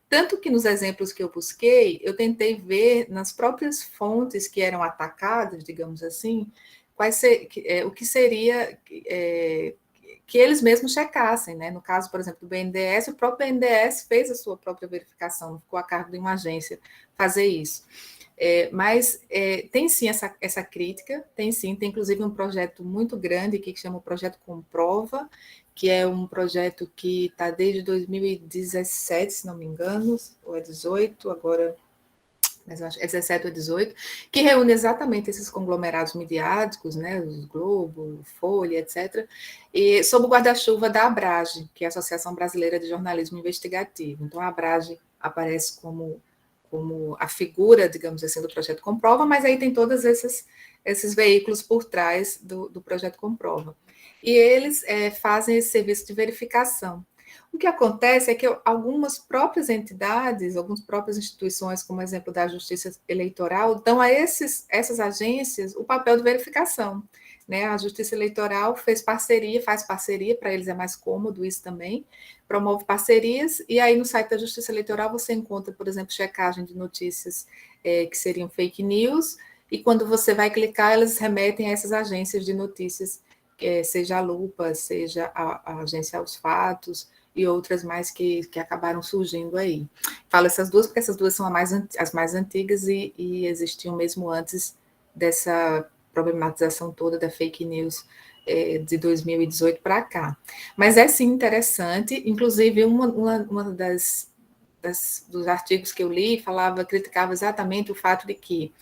Tanto que nos exemplos que eu busquei, eu tentei ver nas próprias fontes que eram atacadas, digamos assim, o que seria que eles mesmos checassem, né? No caso, por exemplo, do BNDES, o próprio BNDES fez a sua própria verificação, não ficou a cargo de uma agência fazer isso. Mas tem sim essa crítica, tem inclusive um projeto muito grande que chama o Projeto Comprova, que é um projeto que está desde 2017, se não me engano, ou é 18, agora, mas acho que é 17 ou 18, que reúne exatamente esses conglomerados midiáticos, né, os Globo, Folha, etc., e sob o guarda-chuva da Abrage, que é a Associação Brasileira de Jornalismo Investigativo. Então, a Abrage aparece como a figura, digamos assim, do Projeto Comprova, mas aí tem todos esses veículos por trás do Projeto Comprova. E eles fazem esse serviço de verificação. O que acontece é que algumas próprias entidades, algumas próprias instituições, como exemplo da Justiça Eleitoral, dão a essas agências o papel de verificação. Né? A Justiça Eleitoral faz parceria, para eles é mais cômodo isso também, promove parcerias, e aí no site da Justiça Eleitoral você encontra, por exemplo, checagem de notícias que seriam fake news, e quando você vai clicar, elas remetem a essas agências de notícias, seja a Lupa, seja a Agência aos Fatos, e outras mais que acabaram surgindo aí. Falo essas duas porque essas duas são as mais antigas e existiam mesmo antes dessa problematização toda da fake news de 2018 para cá. Mas é sim interessante, inclusive uma dos artigos que eu li criticava exatamente o fato de que,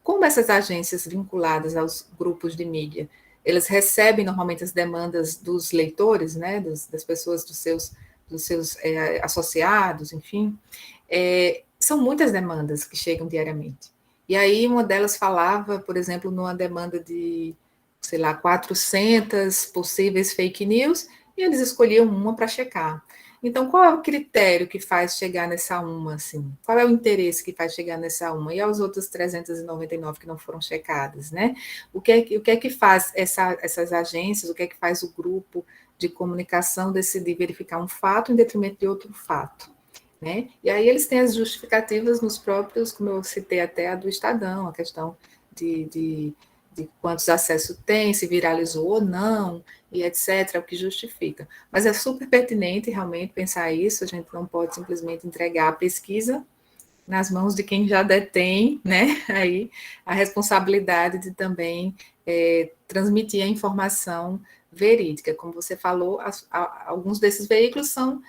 como essas agências vinculadas aos grupos de mídia, eles recebem normalmente as demandas dos leitores, né, das pessoas, dos seus associados, enfim, são muitas demandas que chegam diariamente. E aí uma delas falava, por exemplo, numa demanda de, sei lá, 400 possíveis fake news, e eles escolhiam uma para checar. Então, qual é o critério que faz chegar nessa uma, assim? Qual é o interesse que faz chegar nessa uma? E aos outros 399 que não foram checadas, né? O que é que faz essas agências, o que é que faz o grupo de comunicação decidir verificar um fato em detrimento de outro fato, né? E aí eles têm as justificativas nos próprios, como eu citei até a do Estadão, a questão de quantos acessos tem, se viralizou ou não, e etc., o que justifica. Mas é super pertinente realmente pensar isso, a gente não pode simplesmente entregar a pesquisa nas mãos de quem já detém, né, aí a responsabilidade de também transmitir a informação verídica. Como você falou, alguns desses veículos são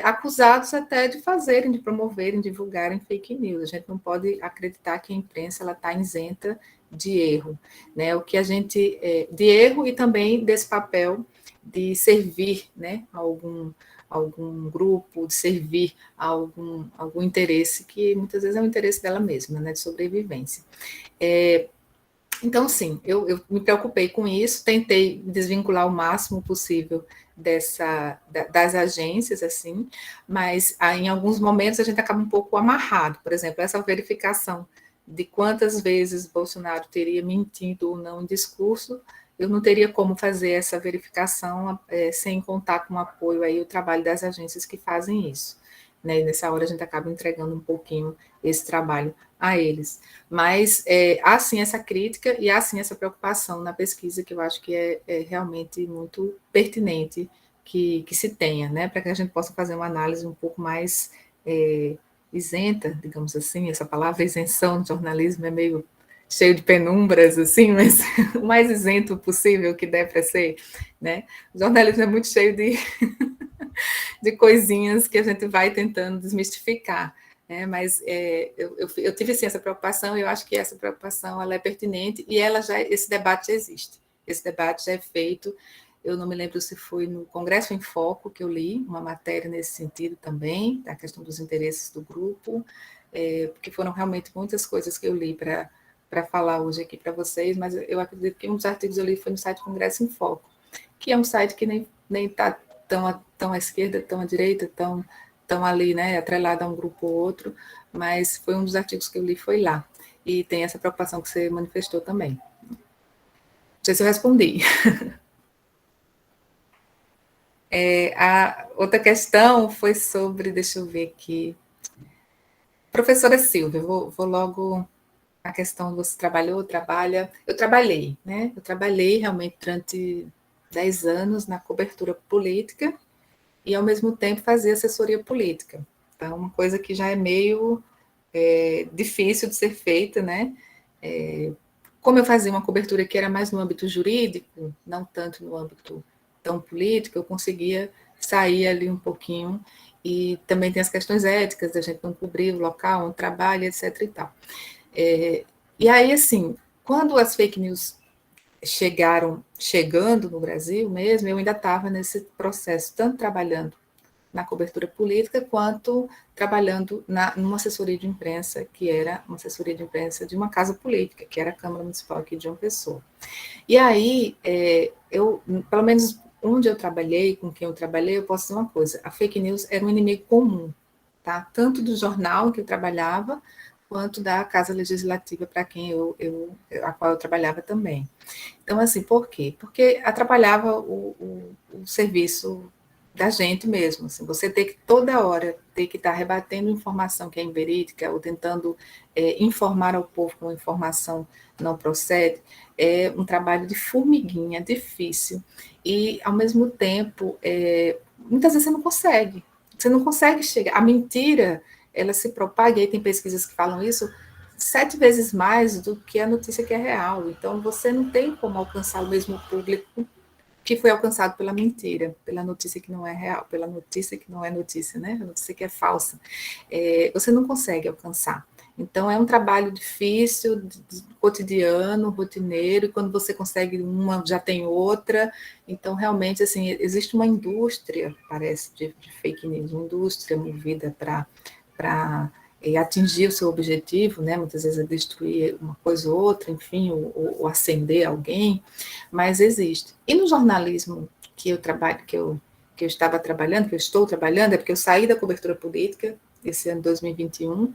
acusados até de fazerem, de promoverem, divulgarem fake news. A gente não pode acreditar que a imprensa está isenta de erro, né? O que a gente de erro e também desse papel de servir, né, algum grupo, de servir a algum interesse que muitas vezes é o interesse dela mesma, né, de sobrevivência. Então, sim, eu me preocupei com isso, tentei desvincular o máximo possível das agências, assim, mas em alguns momentos a gente acaba um pouco amarrado. Por exemplo, essa verificação de quantas vezes Bolsonaro teria mentido ou não em discurso, eu não teria como fazer essa verificação sem contar com o apoio aí, o trabalho das agências que fazem isso, né? E nessa hora a gente acaba entregando um pouquinho esse trabalho a eles. Mas há sim essa crítica e há sim essa preocupação na pesquisa que eu acho que é realmente muito pertinente que se tenha, né? Para que a gente possa fazer uma análise um pouco mais isenta, digamos assim. Essa palavra isenção no jornalismo é meio cheio de penumbras, assim, mas o mais isento possível que der para ser, né? O jornalismo é muito cheio de coisinhas que a gente vai tentando desmistificar, né? Mas eu tive sim essa preocupação, e eu acho que essa preocupação ela é pertinente, e esse debate já existe, esse debate já é feito. Eu não me lembro se foi no Congresso em Foco que eu li uma matéria nesse sentido também, da questão dos interesses do grupo, porque foram realmente muitas coisas que eu li para falar hoje aqui para vocês, mas eu acredito que um dos artigos eu li foi no site Congresso em Foco, que é um site que nem está tão à esquerda, tão à direita, tão ali, né, atrelado a um grupo ou outro, mas foi um dos artigos que eu li, foi lá. E tem essa preocupação que você manifestou também. Não sei se eu respondi. A outra questão foi sobre, deixa eu ver aqui, professora Silvia, vou logo a questão, você trabalha, eu trabalhei, né? Eu trabalhei realmente durante 10 anos na cobertura política e, ao mesmo tempo, fazia assessoria política. Então, uma coisa que já é meio difícil de ser feita, né? Como eu fazia uma cobertura que era mais no âmbito jurídico, não tanto no âmbito tão político, eu conseguia sair ali um pouquinho, e também tem as questões éticas, da gente não cobrir o local onde trabalha, etc. e tal. E aí, assim, quando as fake news chegando no Brasil mesmo, eu ainda estava nesse processo, tanto trabalhando na cobertura política, quanto trabalhando numa assessoria de imprensa, que era uma assessoria de imprensa de uma casa política, que era a Câmara Municipal aqui de João Pessoa. E aí, eu, pelo menos onde eu trabalhei, com quem eu trabalhei, eu posso dizer uma coisa, a fake news era um inimigo comum, tá? Tanto do jornal que eu trabalhava, quanto da Casa Legislativa, para quem a qual eu trabalhava também. Então, assim, por quê? Porque atrapalhava o serviço da gente mesmo, assim, você ter que toda hora ter que estar rebatendo informação que é inverídica, ou tentando informar ao povo com informação não procede, é um trabalho de formiguinha, difícil, e ao mesmo tempo, muitas vezes você não consegue chegar, a mentira, ela se propaga, e aí tem pesquisas que falam isso, 7 vezes mais do que a notícia que é real, então você não tem como alcançar o mesmo público que foi alcançado pela mentira, pela notícia que não é real, pela notícia que não é notícia, né? A notícia que é falsa. Você não consegue alcançar. Então, é um trabalho difícil, cotidiano, rotineiro, e quando você consegue uma, já tem outra. Então, realmente, assim, existe uma indústria, parece, de fake news, uma indústria movida para atingir o seu objetivo, né? Muitas vezes é destruir uma coisa ou outra, enfim, ou acender alguém, mas existe. E no jornalismo que eu trabalho, que eu que eu estava trabalhando, que eu estou trabalhando, é porque eu saí da cobertura política esse ano de 2021.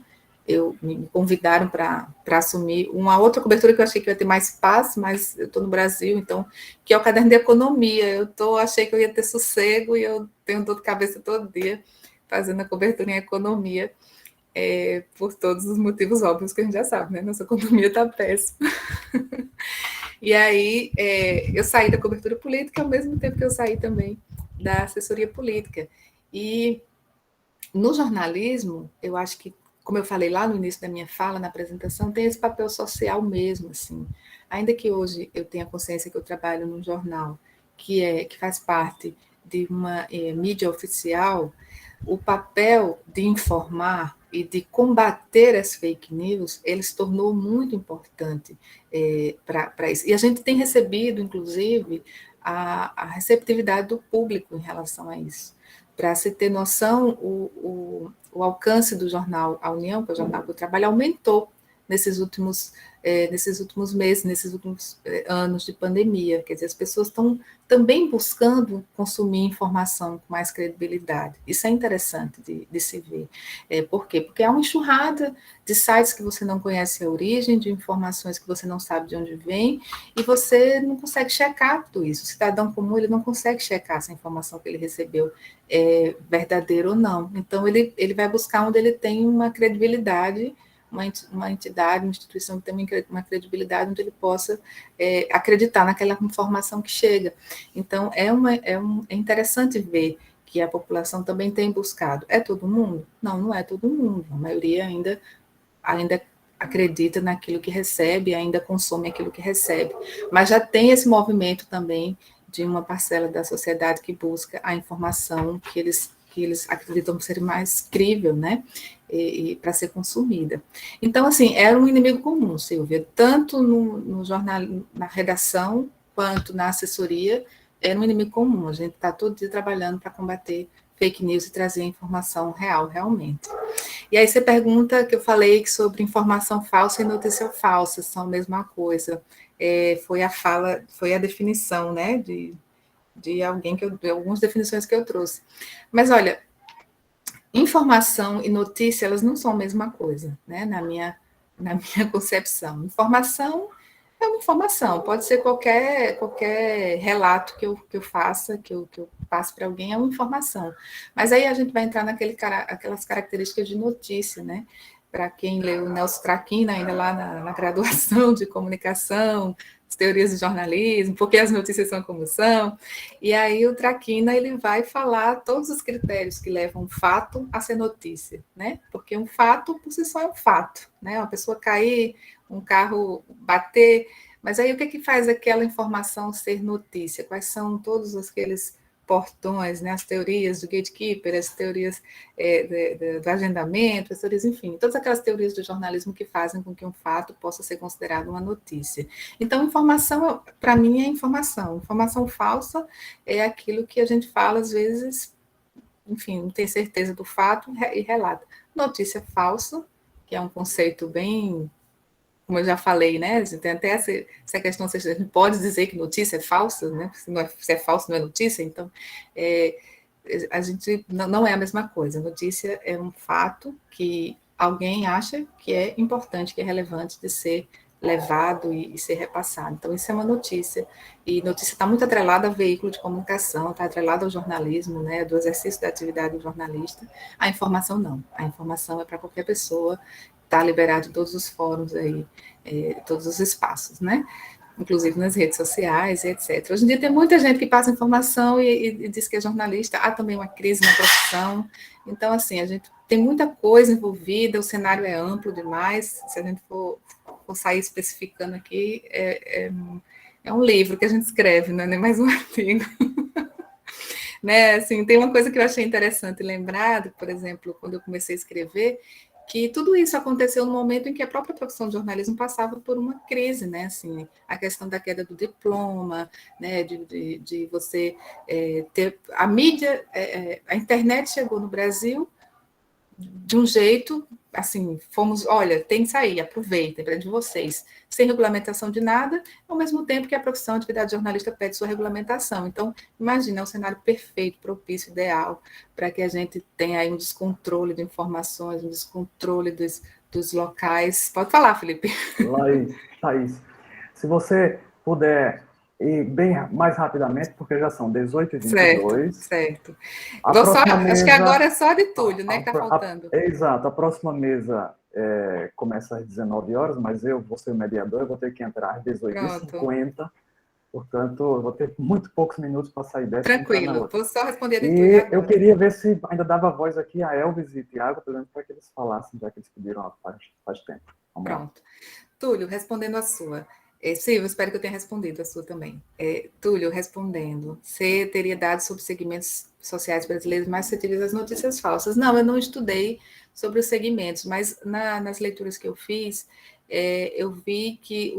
Me convidaram para assumir uma outra cobertura que eu achei que ia ter mais paz, mas eu estou no Brasil, então, que é o caderno de economia. Achei que eu ia ter sossego e eu tenho dor de cabeça todo dia fazendo a cobertura em economia, por todos os motivos óbvios que a gente já sabe, né? Nossa economia está péssima. E aí, eu saí da cobertura política ao mesmo tempo que eu saí também da assessoria política. E no jornalismo, eu acho que, como eu falei lá no início da minha fala, na apresentação, tem esse papel social mesmo, assim. Ainda que hoje eu tenha consciência que eu trabalho num jornal que faz parte de uma mídia oficial, o papel de informar e de combater as fake news, ele se tornou muito importante para isso. E a gente tem recebido, inclusive, a receptividade do público em relação a isso. Para se ter noção, o alcance do jornal A União, que é o jornal que eu trabalho, aumentou nesses últimos meses, nesses últimos anos de pandemia. Quer dizer, as pessoas estão também buscando consumir informação com mais credibilidade. Isso é interessante de se ver. Por quê? Porque há uma enxurrada de sites que você não conhece a origem, de informações que você não sabe de onde vem, e você não consegue checar tudo isso. O cidadão comum, ele não consegue checar se a informação que ele recebeu é verdadeira ou não. Então, ele vai buscar onde ele tem uma credibilidade, uma entidade, uma instituição que tem uma credibilidade onde ele possa acreditar naquela informação que chega. Então, é interessante ver que a população também tem buscado. É todo mundo? Não, não é todo mundo. A maioria ainda acredita naquilo que recebe, ainda consome aquilo que recebe. Mas já tem esse movimento também de uma parcela da sociedade que busca a informação que eles acreditam ser mais crível, né? E para ser consumida. Então, assim, era um inimigo comum, Silvia, tanto no jornal, na redação, quanto na assessoria, era um inimigo comum. A gente está todo dia trabalhando para combater fake news e trazer informação real, realmente. E aí você pergunta, que eu falei sobre informação falsa e notícia falsa, são a mesma coisa. Foi a definição, né, de alguém de algumas definições que eu trouxe. Mas, olha, informação e notícia, elas não são a mesma coisa, né, na minha concepção. Informação é uma informação, pode ser qualquer relato que eu faça, que eu passe para alguém, é uma informação. Mas aí a gente vai entrar aquelas características de notícia, né? Para quem leu o Nelson Traquina, ainda lá na graduação de comunicação, as teorias do jornalismo, porque as notícias são como são, e aí o Traquina ele vai falar todos os critérios que levam um fato a ser notícia, né? Porque um fato por si só é um fato, né? Uma pessoa cair, um carro bater, mas aí o que faz aquela informação ser notícia? Quais são todos aqueles portões, né, as teorias do gatekeeper, as teorias do agendamento, as teorias, enfim, todas aquelas teorias do jornalismo que fazem com que um fato possa ser considerado uma notícia. Então, informação, para mim, é informação. Informação falsa é aquilo que a gente fala, às vezes, enfim, não tem certeza do fato e relata. Notícia falsa, que é um conceito bem... Como eu já falei, né? Tem até essa questão, a gente pode dizer que notícia é falsa, né? Se é falso, não é notícia, então a gente não é a mesma coisa. Notícia é um fato que alguém acha que é importante, que é relevante de ser levado e ser repassado. Então, isso é uma notícia. E notícia está muito atrelada ao veículo de comunicação, está atrelada ao jornalismo, né? Do exercício da atividade do jornalista. A informação não. A informação é para qualquer pessoa. Está liberado em todos os fóruns aí, todos os espaços, né? Inclusive nas redes sociais, etc. Hoje em dia tem muita gente que passa informação e diz que é jornalista. Há também uma crise na profissão. Então, assim, a gente tem muita coisa envolvida, o cenário é amplo demais. Se a gente for sair especificando aqui, é um livro que a gente escreve, não é nem mais um artigo. Né? Assim, tem uma coisa que eu achei interessante lembrar, por exemplo, quando eu comecei a escrever, que tudo isso aconteceu no momento em que a própria profissão de jornalismo passava por uma crise, né? Assim, a questão da queda do diploma, né? de você ter... A mídia, a internet chegou no Brasil de um jeito assim, fomos, olha, tem que sair, aproveitem, é de vocês, sem regulamentação de nada, ao mesmo tempo que a profissão de atividade de jornalista pede sua regulamentação. Então, imagina, é um cenário perfeito, propício, ideal, para que a gente tenha aí um descontrole de informações, um descontrole dos locais. Pode falar, Felipe. Thaís, se você puder ir bem mais rapidamente, porque já são 18h22. Certo. Mesa, acho que agora é só de Túlio, né, que está faltando. Exato, a próxima mesa começa às 19 horas, mas eu vou ser o mediador, eu vou ter que entrar às 18h50, portanto, eu vou ter muito poucos minutos para sair dessa. Tranquilo, vou só responder de Túlio agora. Eu queria ver se ainda dava voz aqui a Elvis e Tiago, por exemplo, para que eles falassem, já que eles pediram faz tempo. Pronto. Túlio, respondendo a sua. Silvio, espero que eu tenha respondido a sua também. Túlio, respondendo. Você teria dados sobre segmentos sociais brasileiros mais suscetíveis às notícias falsas? Não, eu não estudei sobre os segmentos, mas nas leituras que eu fiz, eu vi que,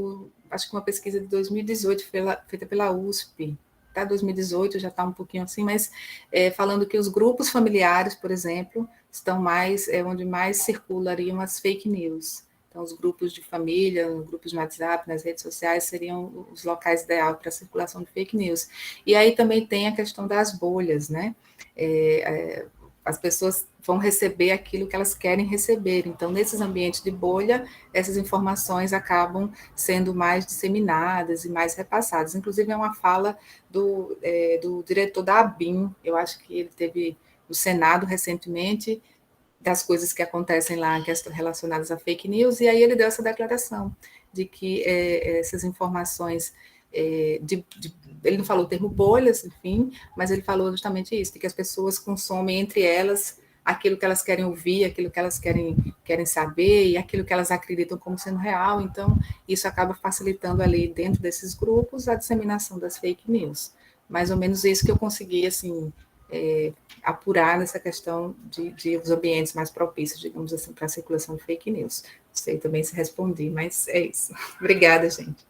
acho que uma pesquisa de 2018 feita pela USP, tá? 2018 já está um pouquinho assim, mas falando que os grupos familiares, por exemplo, estão mais, onde mais circulariam as fake news. Então, os grupos de família, os grupos no WhatsApp, nas redes sociais, seriam os locais ideais para a circulação de fake news. E aí também tem a questão das bolhas, né? As pessoas vão receber aquilo que elas querem receber. Então, nesses ambientes de bolha, essas informações acabam sendo mais disseminadas e mais repassadas. Inclusive, é uma fala do diretor da ABIN, eu acho que ele teve no Senado recentemente, das coisas que acontecem lá, que estão relacionadas a fake news, e aí ele deu essa declaração de que essas informações, ele não falou o termo bolhas, enfim, mas ele falou justamente isso, de que as pessoas consomem entre elas aquilo que elas querem ouvir, aquilo que elas querem saber, e aquilo que elas acreditam como sendo real, então isso acaba facilitando ali, dentro desses grupos, a disseminação das fake news. Mais ou menos isso que eu consegui, assim, apurar nessa questão de os ambientes mais propícios, digamos assim, para a circulação de fake news. Não sei também se respondi, mas é isso. Obrigada, gente.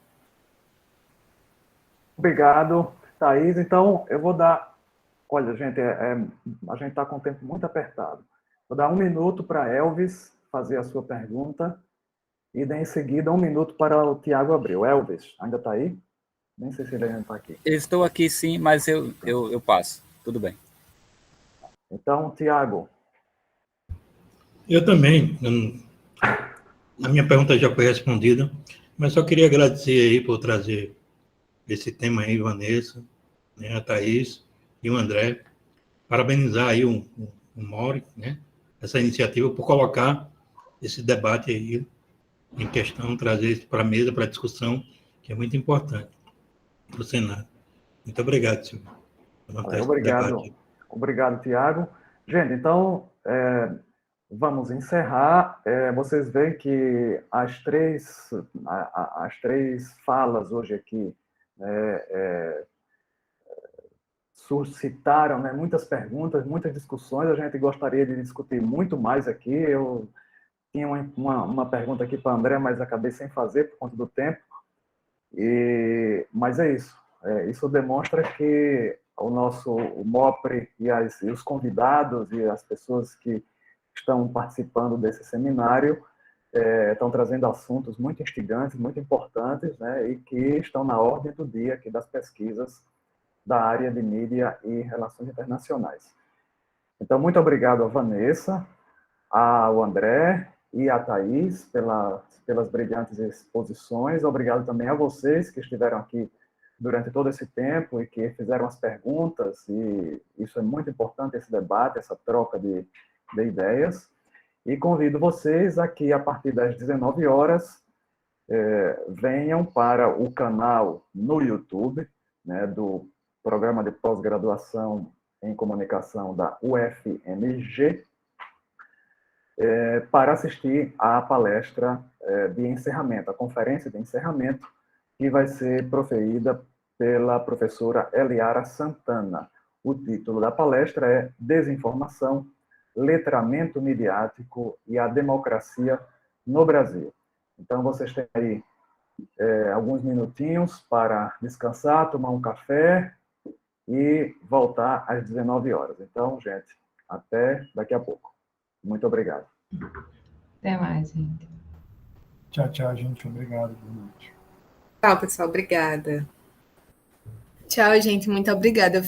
Obrigado, Thaís. Então, eu vou dar... Olha, gente, a gente está com o tempo muito apertado. Vou dar 1 minuto para Elvis fazer a sua pergunta e, em seguida, 1 minuto para o Tiago Abreu. Elvis, ainda está aí? Nem sei se ele ainda está aqui. Eu estou aqui, sim, mas eu passo. Tudo bem. Então, Tiago. Eu também. A minha pergunta já foi respondida, mas só queria agradecer aí por trazer esse tema aí, Vanessa, né, a Thaís e o André. Parabenizar aí o Mauri, né, essa iniciativa por colocar esse debate aí em questão, trazer isso para a mesa, para a discussão, que é muito importante para o Senado. Muito obrigado, Silvio. Obrigado, Tiago. Gente, então, vamos encerrar. Vocês veem que as três falas hoje aqui suscitaram, né, muitas perguntas, muitas discussões. A gente gostaria de discutir muito mais aqui. Eu tinha uma pergunta aqui para a André, mas acabei sem fazer por conta do tempo. Mas é isso. Isso demonstra que o MOPRE e os convidados e as pessoas que estão participando desse seminário estão trazendo assuntos muito instigantes, muito importantes, né, e que estão na ordem do dia aqui das pesquisas da área de mídia e relações internacionais. Então, muito obrigado a Vanessa, ao André e a Thaís pelas brilhantes exposições. Obrigado também a vocês que estiveram aqui durante todo esse tempo e que fizeram as perguntas, e isso é muito importante, esse debate, essa troca de ideias. E convido vocês aqui, a partir das 19 horas, venham para o canal no YouTube, né, do Programa de Pós-Graduação em Comunicação da UFMG, para assistir à palestra de encerramento, a conferência de encerramento, que vai ser proferida pela professora Eliara Santana. O título da palestra é Desinformação, Letramento Midiático e a Democracia no Brasil. Então, vocês têm aí alguns minutinhos para descansar, tomar um café e voltar às 19 horas. Então, gente, até daqui a pouco. Muito obrigado. Até mais, gente. Tchau, tchau, gente. Obrigado. Boa noite. Tchau, pessoal. Obrigada. Tchau, gente. Muito obrigada.